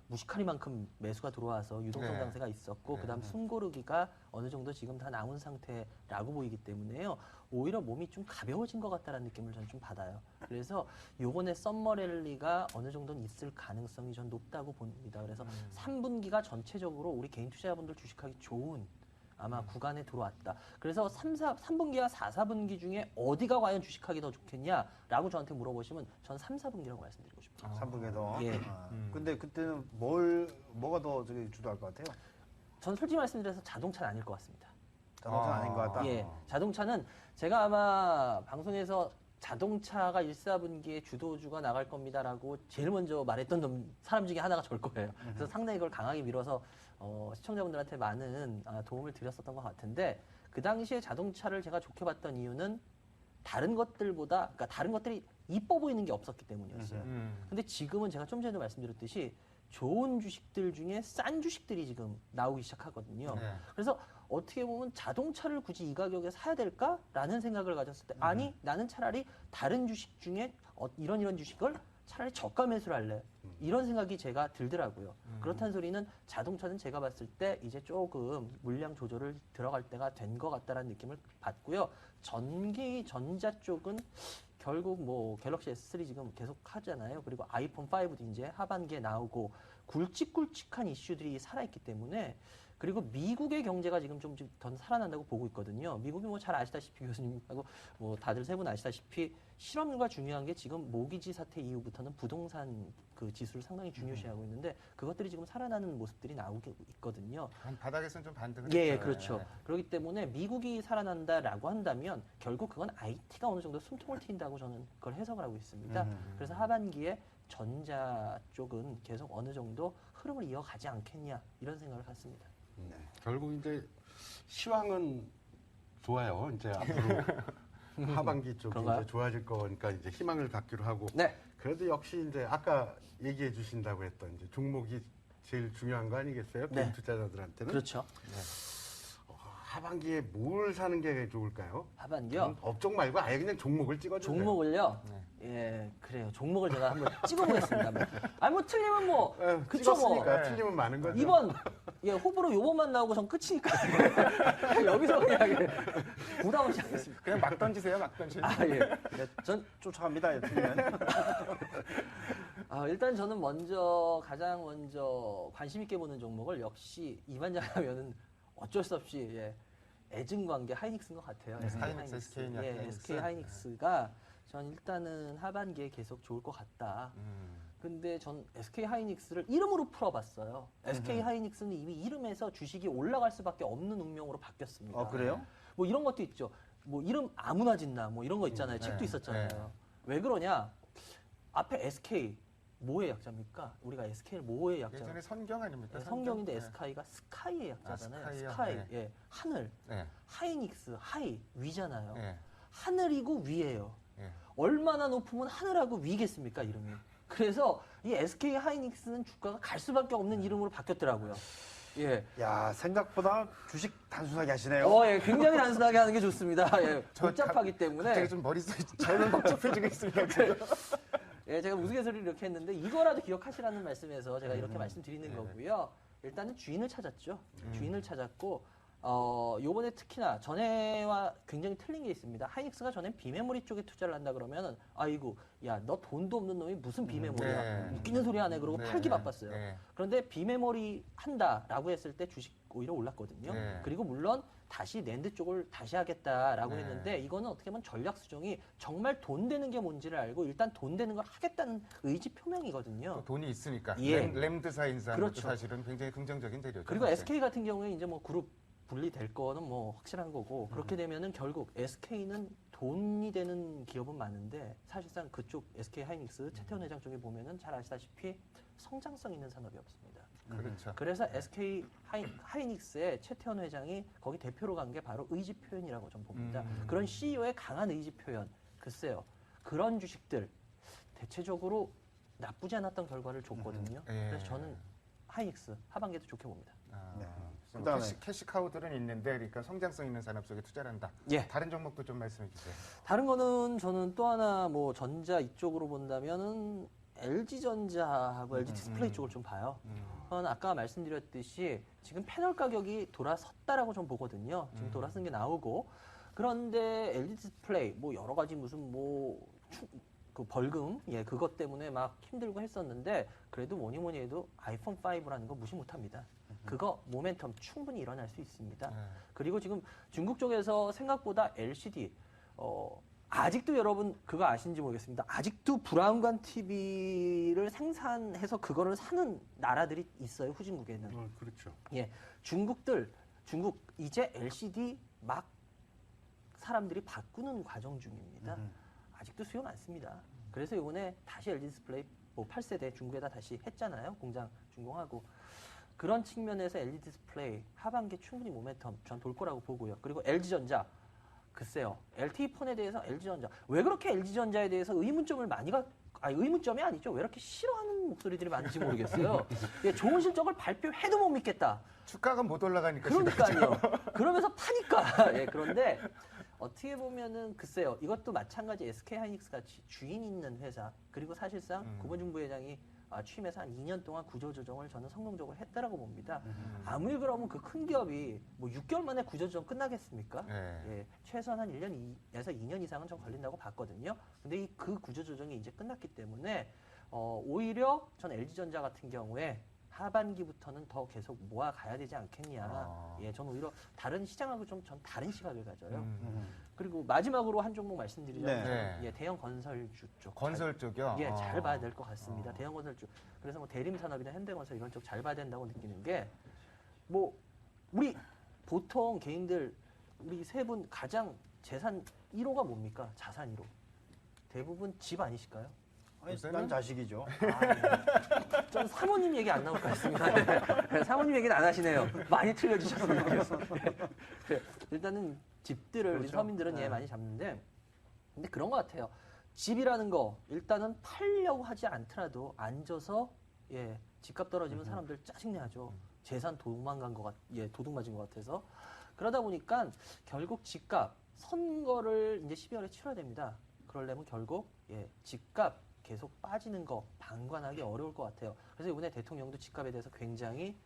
무시카리만큼 매수가 들어와서 유동성 네. 강세가 있었고 네. 그다음 숨고르기가 어느 정도 지금 다 나온 상태라고 보이기 때문에요. 오히려 몸이 좀 가벼워진 것 같다라는 느낌을 저는 좀 받아요. 그래서 요번에 썸머랠리가 어느 정도는 있을 가능성이 전 높다고 봅니다. 그래서 3분기가 전체적으로 우리 개인 투자자분들 주식하기 좋은 아마 구간에 들어왔다. 그래서 3분기와 4, 4분기 중에 어디가 과연 주식하기 더 좋겠냐라고 저한테 물어보시면 전 3, 4분기라고 말씀드리고 싶어요. 3분기에도. 예. 근데 그때는 뭐가 더 저기 주도할 것 같아요? 전 솔직히 말씀드려서 자동차는 아닐 것 같습니다. 자동차 아닌 것 같다. 예, 자동차는 제가 아마 방송에서 자동차가 1, 4분기에 주도주가 나갈 겁니다라고 제일 먼저 말했던 사람 중에 하나가 저일 거예요. 그래서 상당히 그걸 강하게 밀어서 시청자분들한테 많은 도움을 드렸었던 것 같은데 그 당시에 자동차를 제가 좋게 봤던 이유는 다른 것들보다, 그러니까 다른 것들이 이뻐 보이는 게 없었기 때문이었어요. 근데 지금은 제가 좀 전에도 말씀드렸듯이 좋은 주식들 중에 싼 주식들이 지금 나오기 시작하거든요. 네. 그래서 어떻게 보면 자동차를 굳이 이 가격에 사야 될까라는 생각을 가졌을 때 아니 나는 차라리 다른 주식 중에 이런 주식을 차라리 저가 매수를 할래 이런 생각이 제가 들더라고요. 그렇다는 소리는 자동차는 제가 봤을 때 이제 조금 물량 조절을 들어갈 때가 된 것 같다라는 느낌을 받고요. 전자 쪽은 결국 뭐 갤럭시 S3 지금 계속 하잖아요. 그리고 아이폰 5도 이제 하반기에 나오고 굵직굵직한 이슈들이 살아있기 때문에 그리고 미국의 경제가 지금 좀 더 살아난다고 보고 있거든요. 미국이 뭐 잘 아시다시피 교수님하고 뭐 다들 세 분 아시다시피 실업률과 중요한 게 지금 모기지 사태 이후부터는 부동산 그 지수를 상당히 중요시하고 있는데 그것들이 지금 살아나는 모습들이 나오고 있거든요. 바닥에서는 좀 반등을 예, 했죠. 그렇죠. 예. 그렇기 때문에 미국이 살아난다라고 한다면 결국 그건 IT가 어느 정도 숨통을 트인다고 저는 그걸 해석을 하고 있습니다. 그래서 하반기에 전자 쪽은 계속 어느 정도 흐름을 이어가지 않겠냐 이런 생각을 갖습니다. 결국 이제 시황은 좋아요. 이제 앞으로 하반기 쪽이 그런가요? 이제 좋아질 거니까 이제 희망을 갖기로 하고. 네. 그래도 역시 이제 아까 얘기해 주신다고 했던 이제 종목이 제일 중요한 거 아니겠어요? 네. 개인 투자자들한테는. 그렇죠. 하반기에 뭘 사는 게 좋을까요? 하반기요. 업종 말고 아예 그냥 종목을 찍어주세요. 종목을요. 예, 그래요. 종목을 제가 한번 찍어보겠습니다. 뭐 틀리면 뭐 그쵸 뭐. 찍었으니까 네. 틀리면 많은 거죠. 이번 호불호 요번만 나오고 전 끝이니까 여기서 그냥 부담 없이 하겠습니다. 그냥 막 던지세요, 막 던지세요. 예. 전 쫓아갑니다. 틀리면. 일단 저는 가장 먼저 관심 있게 보는 종목을 역시 이반장하면은 어쩔 수 없이 애증관계 하이닉스인 것 같아요. 하이닉스, SK 하이닉스. SK 하이닉스가 전 일단은 하반기에 계속 좋을 것 같다. 근데 전 SK 하이닉스를 이름으로 풀어봤어요. SK 하이닉스는 이미 이름에서 주식이 올라갈 수밖에 없는 운명으로 바뀌었습니다. 그래요? 뭐 이런 것도 있죠. 뭐 이름 아무나 짓나 뭐 이런 거 있잖아요. 책도 네, 있었잖아요. 네. 왜 그러냐? 앞에 SK 뭐의 약자입니까? 우리가 SK를 뭐의 약자? 예전에 선경 아닙니까? 네, 선경? 성경인데 네. SK가 스카이의 약자잖아요. 스카이요? 스카이, 네. 예, 하늘. 네. 하이닉스, 하이, 위잖아요. 네. 하늘이고 위예요. 네. 얼마나 높으면 하늘하고 위겠습니까, 이름이. 그래서 이 SK 하이닉스는 주가가 갈 수밖에 없는 이름으로 바뀌었더라고요. 예. 야, 생각보다 주식 단순하게 하시네요. 예, 굉장히 단순하게 하는 게 좋습니다. 예, 복잡하기 때문에. 갑자기 좀 머릿속이 저는 복잡해지고 있습니다. 지금. 예, 제가 우스갯소리를 이렇게 했는데 이거라도 기억하시라는 말씀에서 제가 이렇게 말씀드리는 거고요. 일단은 주인을 찾았죠. 주인을 찾았고 요번에 특히나 전에와 굉장히 틀린 게 있습니다. 하이닉스가 전에 비메모리 쪽에 투자를 한다 그러면은 아이고 야 너 돈도 없는 놈이 무슨 비메모리야. 네. 웃기는 소리 하네 그러고 네. 팔기 바빴어요. 네. 그런데 비메모리 한다라고 했을 때 주식 오히려 올랐거든요. 네. 그리고 물론 다시 낸드 쪽을 다시 하겠다라고 네. 했는데 이거는 어떻게 보면 전략 수정이 정말 돈 되는 게 뭔지를 알고 일단 돈 되는 걸 하겠다는 의지 표명이거든요. 또 돈이 있으니까. 예. 램드사 인사는 그렇죠. 사실은 굉장히 긍정적인 대료죠. 그리고 사실. SK 같은 경우에 이제 뭐 그룹 분리될 거는 뭐 확실한 거고 그렇게 되면은 결국 SK는 돈이 되는 기업은 많은데 사실상 그쪽 SK 하이닉스 최태원 회장 쪽에 보면은 잘 아시다시피 성장성 있는 산업이 없습니다. 그렇죠. 그래서 SK 하이닉스의 최태원 회장이 거기 대표로 간 게 바로 의지 표현이라고 좀 봅니다. 그런 CEO의 강한 의지 표현. 글쎄요. 그런 주식들 대체적으로 나쁘지 않았던 결과를 줬거든요. 예. 그래서 저는 하이닉스 하반기에도 좋게 봅니다. 아, 네. 좀 그다음에 캐시카우들은 있는데, 그러니까 성장성 있는 산업 속에 투자를 한다. 예. 다른 종목도 좀 말씀해 주세요. 다른 거는 저는 또 하나 뭐 전자 이쪽으로 본다면은 LG전자하고 LG 디스플레이 쪽을 좀 봐요. 그건 아까 말씀드렸듯이 지금 패널 가격이 돌아섰다라고 좀 보거든요. 지금 돌아선 게 나오고 그런데 LG 디스플레이 뭐 여러 가지 무슨 그 벌금 그것 때문에 막 힘들고 했었는데 그래도 뭐니 해도 아이폰 5라는 거 무시 못합니다. 그거 모멘텀 충분히 일어날 수 있습니다. 네. 그리고 지금 중국 쪽에서 생각보다 LCD 아직도 여러분 그거 아시는지 모르겠습니다. 아직도 브라운관 TV를 생산해서 그거를 사는 나라들이 있어요. 후진국에는. 그렇죠. 예, 중국 이제 LCD 막 사람들이 바꾸는 과정 중입니다. 아직도 수요 많습니다. 그래서 이번에 다시 LG 디스플레이 뭐 8세대 중국에다 다시 했잖아요. 공장 준공하고. 그런 측면에서 LG 디스플레이 하반기 충분히 모멘텀 전 돌 거라고 보고요. 그리고 LG전자. 글쎄요. LTE폰에 대해서 LG전자. 왜 그렇게 LG전자에 대해서 의문점을 의문점이 아니죠. 왜 이렇게 싫어하는 목소리들이 많은지 모르겠어요. 예, 좋은 실적을 발표해도 못 믿겠다. 주가가 못 올라가니까. 그러니까요. 그러면서 파니까. 예, 그런데 어떻게 보면은 글쎄요. 이것도 마찬가지 SK 하이닉스 같이 주인 있는 회사 그리고 사실상 고본중 부회장이 취임해서 한 2년 동안 구조조정을 저는 성공적으로 했다라고 봅니다. 아무리 그러면 그 큰 기업이 뭐 6개월 만에 구조조정 끝나겠습니까? 네. 예, 최소한 한 1년에서 2년 이상은 좀 걸린다고 봤거든요. 근데 그 구조조정이 이제 끝났기 때문에 오히려 전 LG전자 같은 경우에 하반기부터는 더 계속 모아가야 되지 않겠냐. 예, 저는 오히려 다른 시장하고 좀 전 다른 시각을 가져요. 그리고 마지막으로 한 종목 말씀드리자면 네. 예, 대형 건설주 쪽. 건설 쪽이요? 예, 잘 봐야 될 것 같습니다. 대형 건설주. 그래서 뭐 대림산업이나 현대건설 이런 쪽 잘 봐야 된다고 느끼는 게 뭐 우리 보통 개인들 우리 세 분 가장 재산 1호가 뭡니까? 자산 1호. 대부분 집 아니실까요? 아니, 요새는? 난 자식이죠. 전 사모님 얘기 안 나올 것 같습니다. 네. 사모님 얘기는 안 하시네요. 많이 틀려주셨어요. 네. 일단은 집들을 우리 그렇죠. 서민들은 네. 많이 잡는데 근데 그런 것 같아요. 집이라는 거 일단은 팔려고 하지 않더라도 앉아서 집값 떨어지면 사람들 짜증내죠. 재산 도망간 것 도둑 맞은 것 같아서 그러다 보니까 결국 집값 선거를 이제 12월에 치러야 됩니다. 그러려면 결국 집값 계속 빠지는 거 방관하기 어려울 것 같아요. 그래서 이번에 대통령도 집값에 대해서 굉장히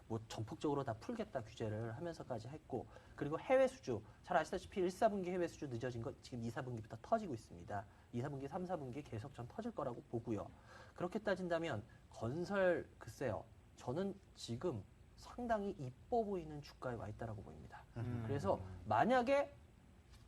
뭐 전폭적으로 다 풀겠다 규제를 하면서까지 했고 그리고 해외 수주 잘 아시다시피 1, 4분기 해외 수주 늦어진 거 지금 2, 4분기부터 터지고 있습니다. 2, 4분기, 3, 4분기 계속 전 터질 거라고 보고요. 그렇게 따진다면 건설 글쎄요. 저는 지금 상당히 이뻐 보이는 주가에 와 있다라고 보입니다. 그래서 만약에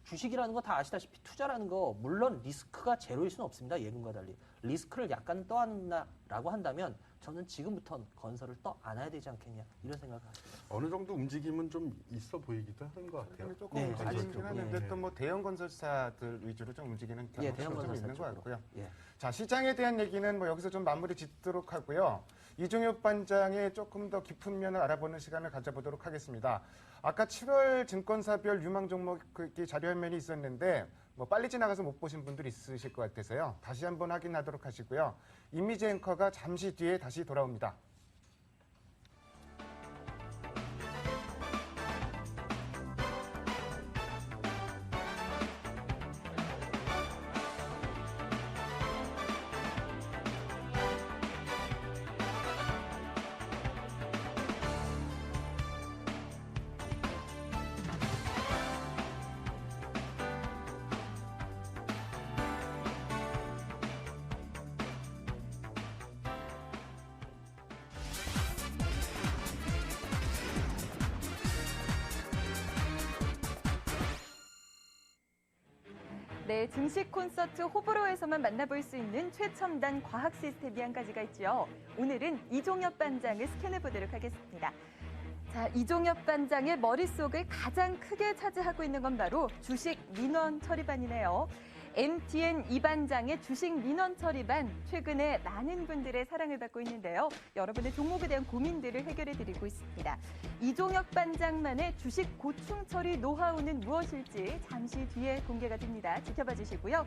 주식이라는 거 다 아시다시피 투자라는 거 물론 리스크가 제로일 수는 없습니다. 예금과 달리. 리스크를 약간 떠안나라고 한다면 저는 지금부터 건설을 떠 안아야 되지 않겠냐 이런 생각을 합니다. 어느 정도 움직임은 좀 있어 보이기도 하는 것 같아요. 조금 네, 아쉽긴 그렇죠. 하는데 예. 또 뭐 대형 건설사들 위주로 좀 움직이는 예, 경우가 대형 좀 건설사 있는 것 쪽으로. 같고요. 예. 자, 시장에 대한 얘기는 뭐 여기서 좀 마무리 짓도록 하고요. 이종엽 반장의 조금 더 깊은 면을 알아보는 시간을 가져보도록 하겠습니다. 아까 7월 증권사별 유망 종목 자료 화면이 있었는데 뭐 빨리 지나가서 못 보신 분들 있으실 것 같아서요. 다시 한번 확인하도록 하시고요. 이미지 앵커가 잠시 뒤에 다시 돌아옵니다. 네, 증시 콘서트 호불호에서만 만나볼 수 있는 최첨단 과학 시스템이 한 가지가 있죠. 오늘은 이종엽 반장을 스캔해 보도록 하겠습니다. 자, 이종엽 반장의 머릿속을 가장 크게 차지하고 있는 건 바로 주식 민원 처리반이네요. MTN 이 반장의 주식 민원 처리반, 최근에 많은 분들의 사랑을 받고 있는데요. 여러분의 종목에 대한 고민들을 해결해 드리고 있습니다. 이종엽 반장만의 주식 고충 처리 노하우는 무엇일지 잠시 뒤에 공개가 됩니다. 지켜봐 주시고요.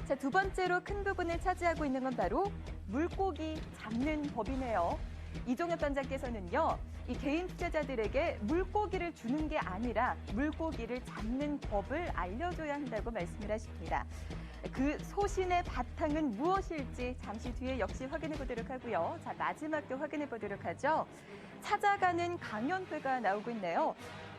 자, 두 번째로 큰 부분을 차지하고 있는 건 바로 물고기 잡는 법이네요. 이종엽 반장께서는요, 이 개인 투자자들에게 물고기를 주는 게 아니라 물고기를 잡는 법을 알려줘야 한다고 말씀을 하십니다. 그 소신의 바탕은 무엇일지 잠시 뒤에 역시 확인해 보도록 하고요. 자, 마지막도 확인해 보도록 하죠. 찾아가는 강연회가 나오고 있네요.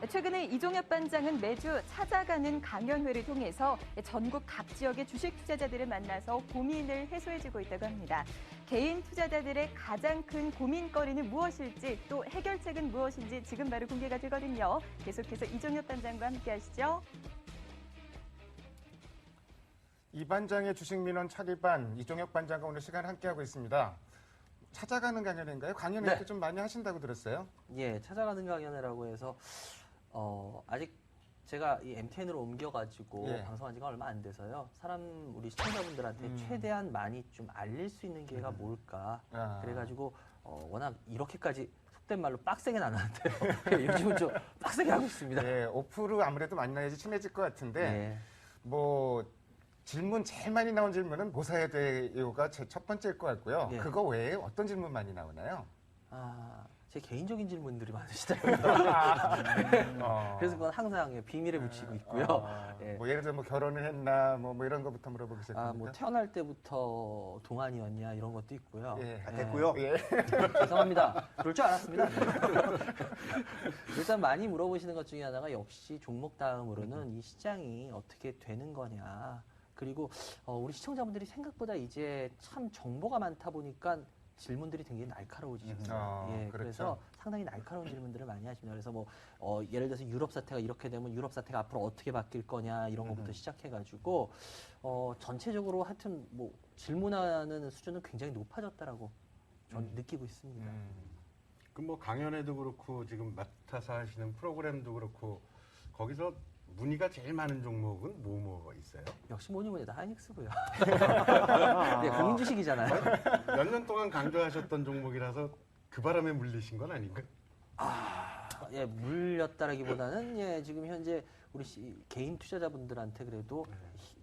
최근에 이종엽 반장은 매주 찾아가는 강연회를 통해서 전국 각 지역의 주식 투자자들을 만나서 고민을 해소해주고 있다고 합니다. 개인 투자자들의 가장 큰 고민거리는 무엇일지 또 해결책은 무엇인지 지금 바로 공개가 되거든요. 계속해서 이종엽 반장과 함께 하시죠. 이 반장의 주식 민원 처리반, 이종엽 반장과 오늘 시간 함께하고 있습니다. 찾아가는 강연인가요? 강연회도 네. 좀 많이 하신다고 들었어요. 예, 찾아가는 강연회라고 해서 아직 제가 이 MTN으로 옮겨가지고 예. 방송한 지가 얼마 안 돼서요. 우리 시청자분들한테 최대한 많이 좀 알릴 수 있는 기회가 뭘까. 아. 그래가지고 워낙 이렇게까지 속된 말로 빡세게는 안 하는데 요즘은 좀 빡세게 하고 있습니다. 네, 오프로 아무래도 만나야지 친해질 것 같은데 예. 뭐 질문 제일 많이 나온 질문은 뭐 사야 돼요가 제 첫 번째일 것 같고요. 예. 그거 외에 어떤 질문 많이 나오나요? 제 개인적인 질문들이 많으시더라고요. 그래서 그건 항상 비밀에 붙이고 있고요. 예. 뭐 예를 들어 뭐 결혼을 했나 뭐 이런 거부터 물어보기 시작합니다. 뭐 태어날 때부터 동안이었냐 이런 것도 있고요. 예. 아, 됐고요. 예. 죄송합니다. 그럴 줄 알았습니다. 일단 많이 물어보시는 것 중에 하나가 역시 종목 다음으로는 이 시장이 어떻게 되는 거냐. 그리고 우리 시청자분들이 생각보다 이제 참 정보가 많다 보니까 질문들이 굉장히 날카로워지셨어요. 예, 그렇죠. 그래서 상당히 날카로운 질문들을 많이 하십니다. 그래서 뭐 예를 들어서 유럽 사태가 이렇게 되면 유럽 사태가 앞으로 어떻게 바뀔 거냐 이런 것부터 시작해가지고 전체적으로 하여튼 뭐 질문하는 수준은 굉장히 높아졌다라고 저는 느끼고 있습니다. 그 뭐 강연회도 그렇고 지금 맡아서 하시는 프로그램도 그렇고 거기서 문의가 제일 많은 종목은 뭐 있어요? 역시 뭐니 해도 하이닉스고요. 네, 공인 주식이잖아요. 몇 년 동안 강조하셨던 종목이라서 그 바람에 물리신 건 아닌가? 예, 물렸다라기보다는 예, 지금 현재 우리 개인 투자자분들한테 그래도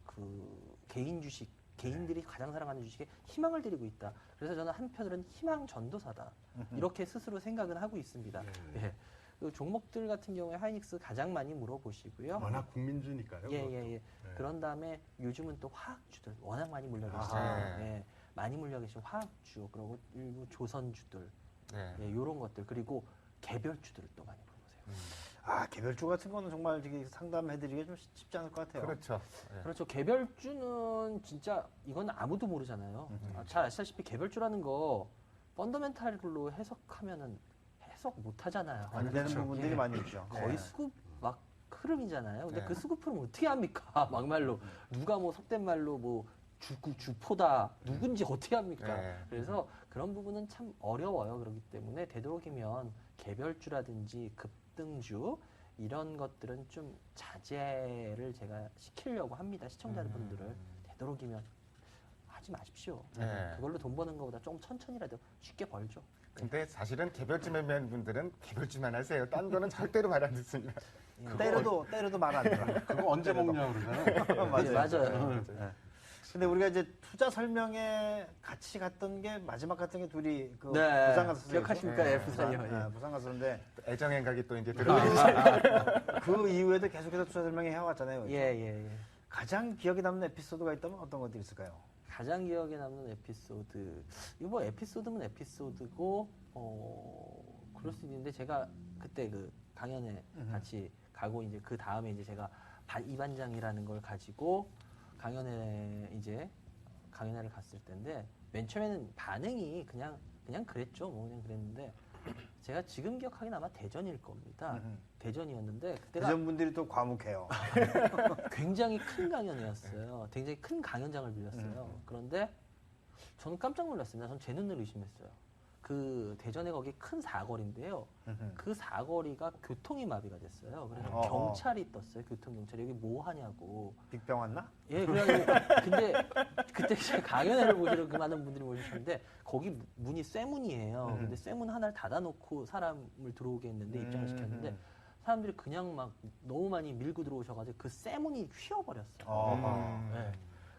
그 개인 주식, 개인들이 가장 사랑하는 주식에 희망을 드리고 있다. 그래서 저는 한편으로는 희망 전도사다. 이렇게 스스로 생각은 하고 있습니다. 예. 그 종목들 같은 경우에 하이닉스 가장 많이 물어보시고요. 워낙 국민주니까요. 예. 네. 그런 다음에 요즘은 또 화학주들 워낙 많이 물려 아하. 계시잖아요. 예. 많이 물려 계신 화학주, 그리고 일부 조선주들, 네. 예, 이런 것들, 그리고 개별주들을 또 많이 물어보세요. 개별주 같은 거는 정말 되게 상담해드리기가 좀 쉽지 않을 것 같아요. 그렇죠. 예. 그렇죠. 개별주는 진짜 이건 아무도 모르잖아요. 잘 아시다시피 개별주라는 거 펀더멘탈로 해석하면은 해석 못 하잖아요. 안 되는 부분들이 예. 많이 있죠. 거의 네. 수급 막 흐름이잖아요. 근데 네. 그 수급 흐름 어떻게 합니까? 막말로 누가 뭐 속된 말로 뭐 주포다 누군지 어떻게 합니까? 네. 그래서 그런 부분은 참 어려워요. 그렇기 때문에 되도록이면 개별주라든지 급등주 이런 것들은 좀 자제를 제가 시키려고 합니다. 시청자분들을 되도록이면 하지 마십시오. 네. 그걸로 돈 버는 것보다 조금 천천히라도 쉽게 벌죠. 근데 사실은 개별주 매매하는 분들은 개별주만 하세요. 딴 거는 절대로 말 안 듣습니다. 때려도 말 안 들어. 그거 언제 먹냐 그러잖아요. 네, 맞아요. 네. 근데 우리가 이제 투자 설명회 같이 갔던 게 마지막 갔던 게 둘이 그 네. 부산 갔었어요. 기억하십니까? 그죠? 예, 부산이요. 예. 네, 부산 갔었는데 애정행각이 또 이제 들어가기 그 이후에도 계속해서 투자 설명회 해왔잖아요. 그죠? 예. 가장 기억에 남는 에피소드가 있다면 어떤 것들이 있을까요? 가장 기억에 남는 에피소드. 이거 뭐 에피소드면 에피소드고, 그럴 수 있는데 제가 그때 그 강연에 같이 가고 이제 그 다음에 이제 제가 이반장이라는 걸 가지고 강연회를 갔을 때인데 맨 처음에는 반응이 그냥 그랬죠. 뭐 그냥 그랬는데 제가 지금 기억하기는 아마 대전일 겁니다. 대전이었는데 그때가 대전 분들이 또 과묵해요. 굉장히 큰 강연이었어요. 굉장히 큰 강연장을 빌렸어요. 그런데 저는 깜짝 놀랐습니다. 전 제 눈을 의심했어요. 그 대전에 거기 큰 사거리인데요. 그 사거리가 교통이 마비가 됐어요. 그래서 경찰이 떴어요. 교통경찰이 여기 뭐 하냐고. 빅병 왔나? 예, 그래가지고 근데 그때 제가 강연회를 보시러 그 많은 분들이 모이셨는데 거기 문이 쇠문이에요. 근데 쇠문 하나를 닫아놓고 사람을 들어오게 했는데 입장을 시켰는데 사람들이 그냥 막 너무 많이 밀고 들어오셔가지고 그 쇠문이 휘어버렸어요. 네.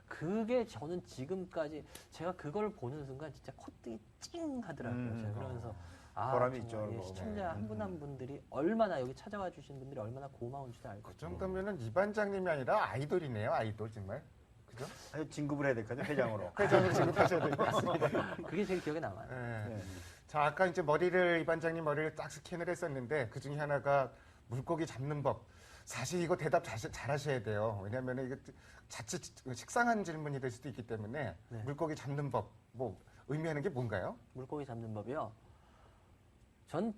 그게 저는 지금까지 제가 그걸 보는 순간 진짜 콧등이 찡 하더라고요. 제가 그러면서 보람이 정말 있죠, 예, 그거. 시청자 한 분 한 분들이 얼마나 여기 찾아와 주신 분들이 얼마나 고마운지도 알고 그 정도면은 이 반장님이 아니라 아이돌이네요. 아이돌 정말. 그죠? 아주 진급을 해야 될 거죠, 회장으로. 회장을 진급하셔야 될 것 같습니다. 그게 제일 기억에 남아요. 네. 네. 자, 아까 이제 이 반장님 머리를 딱 스캔을 했었는데 그 중에 하나가 물고기 잡는 법. 사실 이거 대답 잘 하셔야 돼요. 왜냐하면 이게 자칫 식상한 질문이 될 수도 있기 때문에 네. 물고기 잡는 법, 뭐 의미하는 게 뭔가요? 물고기 잡는 법이요. 전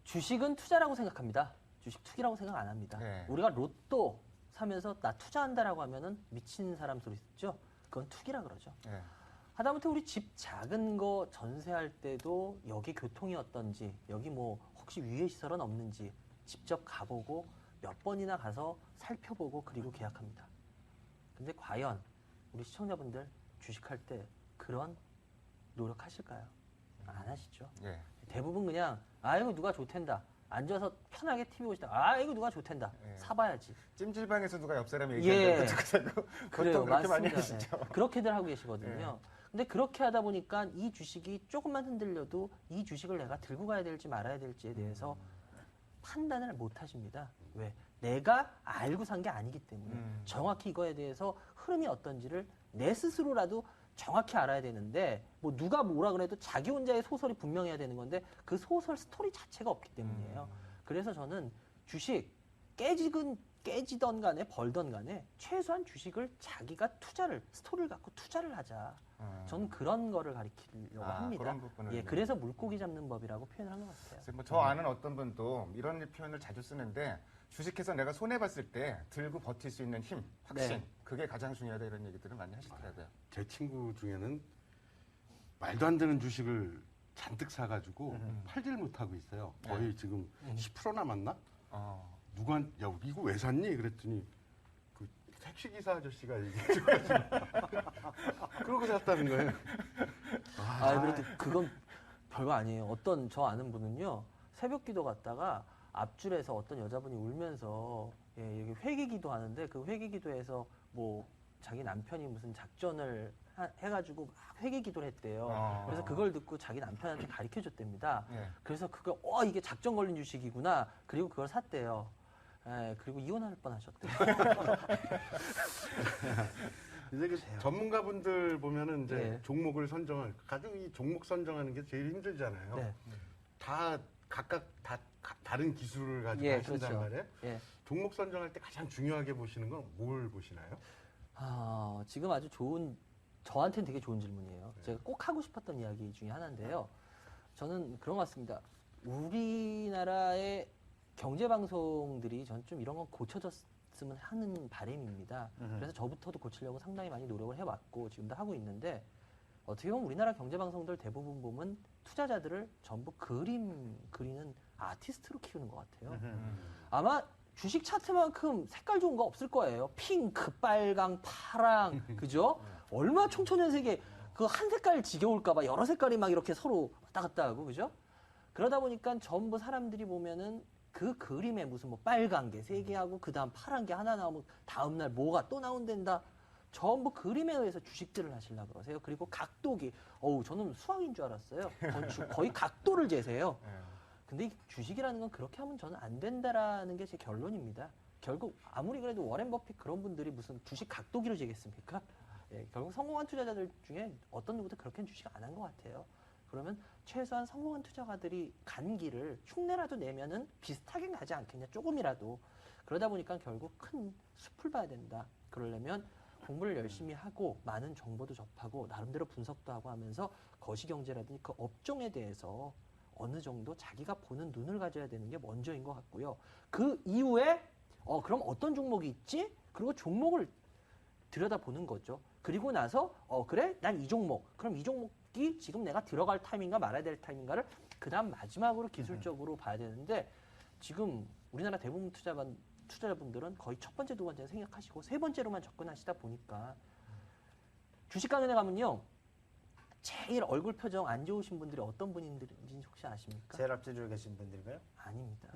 주식은 투자라고 생각합니다. 주식 투기라고 생각 안 합니다. 네. 우리가 로또 사면서 나 투자한다라고 하면은 미친 사람 소리 듣죠. 그건 투기라 그러죠. 네. 하다못해 우리 집 작은 거 전세할 때도 여기 교통이 어떤지, 여기 뭐 혹시 위해 시설은 없는지 직접 가보고 몇 번이나 가서 살펴보고 그리고 계약합니다. 근데 과연 우리 시청자분들 주식할 때 그런 노력하실까요? 안 하시죠. 예. 대부분 그냥 아이고 누가 좋댄다. 앉아서 편하게 TV 보시다. 아이고 누가 좋댄다. 예. 사봐야지. 찜질방에서 누가 옆 사람이 예. 얘기하는 거 듣고 살고 그래요, 보통 그렇게 많이 맞습니다. 하시죠. 네. 그렇게들 하고 계시거든요. 근데 그렇게 하다 보니까 이 주식이 조금만 흔들려도 이 주식을 내가 들고 가야 될지 말아야 될지에 대해서 판단을 못 하십니다. 왜? 내가 알고 산 게 아니기 때문에 정확히 이거에 대해서 흐름이 어떤지를 내 스스로라도 정확히 알아야 되는데 뭐 누가 뭐라 그래도 자기 혼자의 소설이 분명해야 되는 건데 그 소설 스토리 자체가 없기 때문이에요. 그래서 저는 주식 깨지던 간에 벌던 간에 최소한 주식을 자기가 스토리를 갖고 투자를 하자. 저는 그런 거를 가리키려고 합니다. 그런 부분은 예, 그래서 물고기 잡는 법이라고 표현을 한 것 같아요. 뭐 저 아는 어떤 분도 이런 표현을 자주 쓰는데 주식해서 내가 손해 봤을 때 들고 버틸 수 있는 힘, 확신 네. 그게 가장 중요하다 이런 얘기들을 많이 하시더라고요. 제 친구 중에는 말도 안 되는 주식을 잔뜩 사가지고 팔질 못하고 있어요. 거의 지금 10% 남았나? 야, 이거 왜 샀니? 그랬더니 그 택시기사 아저씨가 얘기해줘가지고 그러고 샀다는 거예요. 그래도 그건 별거 아니에요. 어떤 저 아는 분은요, 새벽 기도 갔다가 앞줄에서 어떤 여자분이 울면서 여기 회개 기도 하는데 그 회개 기도에서 뭐 자기 남편이 무슨 작전을 해가지고 막 회개 기도를 했대요. 그래서 그걸 듣고 자기 남편한테 가르쳐 줬답니다. 예. 그래서 그걸 이게 작전 걸린 주식이구나. 그리고 그걸 샀대요. 그리고 이혼할 뻔하셨대요. 이제 그 전문가분들 보면은 이제 네. 종목을 가장 이 종목 선정하는 게 제일 힘들잖아요. 네. 다 각각 다른 기술을 가지고 예, 하신단 그렇죠. 말이에요. 예. 종목 선정할 때 가장 중요하게 보시는 건 뭘 보시나요? 지금 아주 저한테는 되게 좋은 질문이에요. 제가 꼭 하고 싶었던 이야기 중에 하나인데요. 저는 그런 것 같습니다. 우리나라의 경제 방송들이 전 좀 이런 건 고쳐졌으면 하는 바람입니다. 그래서 저부터도 고치려고 상당히 많이 노력을 해왔고 지금도 하고 있는데 어떻게 보면 우리나라 경제 방송들 대부분 보면 투자자들을 전부 그림 그리는 아티스트로 키우는 것 같아요. 아마 주식 차트만큼 색깔 좋은 거 없을 거예요. 핑크, 빨강, 파랑, 그죠? 얼마나 총천연색에 그 한 색깔 지겨울까봐 여러 색깔이 막 이렇게 서로 왔다 갔다 하고, 그죠? 그러다 보니까 전부 사람들이 보면은 그 그림에 무슨 뭐 빨간 게 3개 하고 그 다음 파란 게 하나 나오면 다음날 뭐가 또 나온댄다. 전부 그림에 의해서 주식들을 하시려고 그러세요. 그리고 각도기. 저는 수학인 줄 알았어요. 거의 각도를 재세요. 근데 이 주식이라는 건 그렇게 하면 저는 안 된다라는 게 제 결론입니다. 결국 아무리 그래도 워렌 버핏 그런 분들이 무슨 주식 각도기를 재겠습니까? 예, 결국 성공한 투자자들 중에 어떤 누구도 그렇게는 주식 안 한 것 같아요. 그러면 최소한 성공한 투자가들이 간 길을 흉내라도 내면은 비슷하게 가지 않겠냐, 조금이라도. 그러다 보니까 결국 큰 숲을 봐야 된다. 그러려면 공부를 열심히 하고 많은 정보도 접하고 나름대로 분석도 하고 하면서 거시경제라든지 그 업종에 대해서 어느 정도 자기가 보는 눈을 가져야 되는 게 먼저인 것 같고요. 그 이후에 그럼 어떤 종목이 있지? 그리고 종목을 들여다보는 거죠. 그리고 나서 그래? 난 이 종목. 그럼 이 종목이 지금 내가 들어갈 타임인가 말아야 될 타임인가를 그 다음 마지막으로 기술적으로 봐야 되는데 지금 우리나라 대부분 투자자분들은 거의 첫 번째, 두 번째는 생각하시고 세 번째로만 접근하시다 보니까 주식 가는 데 가면요. 제일 얼굴 표정 안 좋으신 분들이 어떤 분인지 혹시 아십니까? 제일 앞자리에 계신 분들인가요? 아닙니다.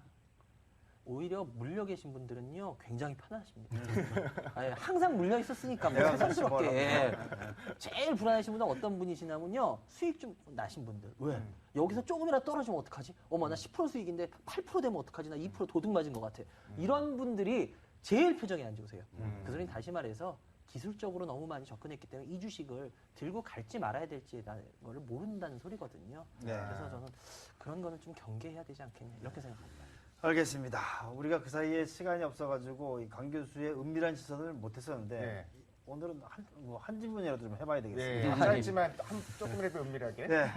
오히려 물려 계신 분들은요 굉장히 편하십니다. 항상 물려 있었으니까 뭐 새삼스럽게 제일 불안하신 분은 어떤 분이시냐면요 수익 좀 나신 분들. 왜? 여기서 조금이라도 떨어지면 어떡하지? 어머 나 10% 수익인데 8% 되면 어떡하지? 나 2% 도둑 맞은 것 같아. 이런 분들이 제일 표정이 안 좋으세요. 그 소리는 다시 말해서 기술적으로 너무 많이 접근했기 때문에 이 주식을 들고 갈지 말아야 될지에 대한 걸 모른다는 소리거든요. 네. 그래서 저는 그런 거는 좀 경계해야 되지 않겠냐 이렇게 생각합니다. 알겠습니다. 우리가 그 사이에 시간이 없어가지고 이 강 교수의 은밀한 시선을 못했었는데 네. 오늘은 한 지분이라도 좀 해봐야 되겠습니다. 네, 짧지만 조금이라도 은밀하게. 네,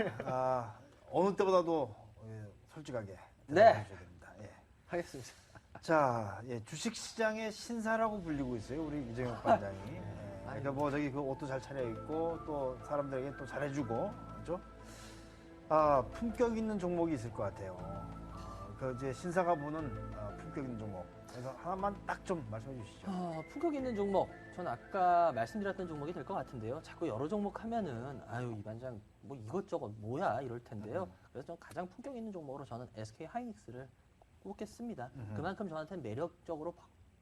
어느 때보다도 솔직하게 네. 대답해 주셔야 됩니다. 예. 하겠습니다. 자, 주식 시장의 신사라고 불리고 있어요, 우리 이정혁 반장이. 그러니까 뭐 저기 그 옷도 잘 차려 입고 또 사람들에게 또 잘해주고, 그렇죠? 품격 있는 종목이 있을 것 같아요. 그 이제 신사가 보는 품격 있는 종목. 그래서 하나만 딱 좀 말씀해 주시죠. 품격 있는 종목. 전 아까 말씀드렸던 종목이 될 것 같은데요. 자꾸 여러 종목 하면은 아유 이 반장 뭐 이것저것 뭐야 이럴 텐데요. 그래서 전 가장 품격 있는 종목으로 저는 SK 하이닉스를 꼽겠습니다. 그만큼 저한테는 매력적으로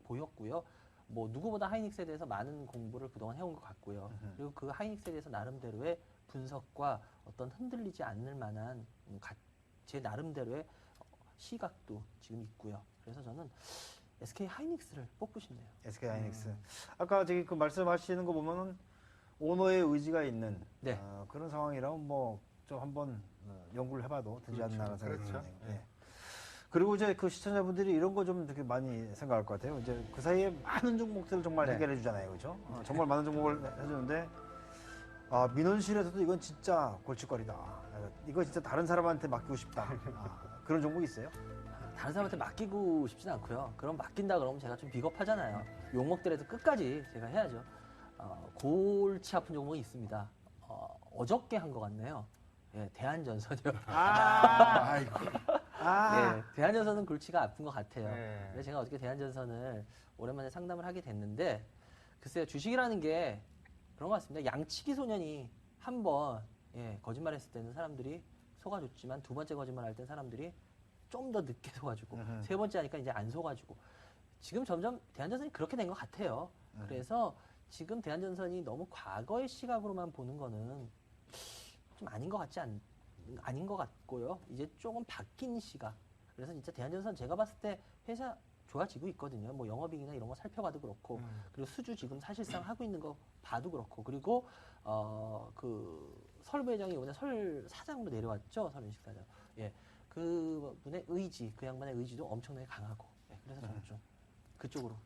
보였고요. 뭐 누구보다 하이닉스에 대해서 많은 공부를 그동안 해온 것 같고요. 그리고 그 하이닉스에 대해서 나름대로의 분석과 어떤 흔들리지 않을 만한 제 나름대로의 시각도 지금 있고요. 그래서 저는 SK 하이닉스를 뽑고 싶네요. SK 하이닉스. 아까 저기 그 말씀하시는 거 보면은 오너의 의지가 있는 네. 그런 상황이라면 뭐 좀 한번 연구를 해봐도 되지 않나 생각이 그렇죠. 드네요. 네. 그리고 이제 그 시청자분들이 이런 거 좀 되게 많이 생각할 것 같아요. 이제 그 사이에 많은 종목들을 정말 네. 해결해 주잖아요, 그렇죠? 정말 많은 종목을 해주는데 민원실에서도 이건 진짜 골칫거리다. 이거 진짜 다른 사람한테 맡기고 싶다. 그런 종목이 있어요? 다른 사람한테 맡기고 싶진 않고요. 그럼 맡긴다 그러면 제가 좀 비겁하잖아요. 욕먹더라도 끝까지 제가 해야죠. 골치 아픈 종목이 있습니다. 어저께 한 것 같네요. 예, 대한전선이요. 네, 대한전선은 골치가 아픈 것 같아요. 네. 그래서 제가 어저께 대한전선을 오랜만에 상담을 하게 됐는데 글쎄요, 주식이라는 게 그런 것 같습니다. 양치기 소년이 한번 거짓말했을 때는 사람들이 속아줬지만 두 번째 거짓말할 땐 사람들이 좀 더 늦게 속아주고 세 번째 하니까 이제 안 속아주고 지금 점점 대한전선이 그렇게 된 것 같아요. 그래서 지금 대한전선이 너무 과거의 시각으로만 보는 거는 좀 아닌 것 같고요. 이제 조금 바뀐 시각. 그래서 진짜 대한전선 제가 봤을 때 회사 좋아지고 있거든요. 뭐 영업이익이나 이런 거 살펴봐도 그렇고 그리고 수주 지금 사실상 하고 있는 거 봐도 그렇고 그리고 그 설 부회장이 이번에 설 사장으로 내려왔죠. 설인식 사장. 예. 그 분의 의지, 그 양반의 의지도 엄청나게 강하고. 그래서 저는 좀 그쪽으로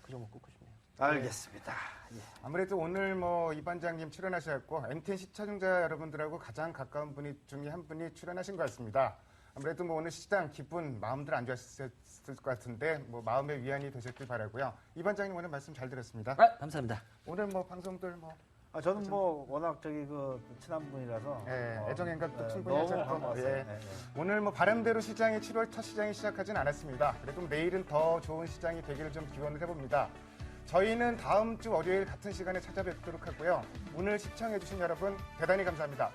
그 종목 꼽고 싶네요. 알겠습니다. 예. 아무래도 오늘 뭐 이 반장님 출연하셨고 MTN 시청자 여러분들하고 가장 가까운 분이 중에 한 분이 출연하신 것 같습니다. 아무래도 뭐 오늘 시장 기분 마음들 안 좋았을 것 같은데 뭐 마음의 위안이 되셨길 바라고요. 이 반장님 오늘 말씀 잘 들었습니다. 아, 감사합니다. 오늘 뭐 방송들 뭐 저는 뭐 워낙 친한 분이라서 애정 행각도 네, 충분히 너무 하셨고 반가웠어요. 예. 네. 오늘 뭐 바람대로 시장이 7월 첫 시장이 시작하진 않았습니다. 그래도 내일은 더 좋은 시장이 되기를 좀 기원을 해봅니다. 저희는 다음 주 월요일 같은 시간에 찾아뵙도록 하고요. 오늘 시청해주신 여러분 대단히 감사합니다.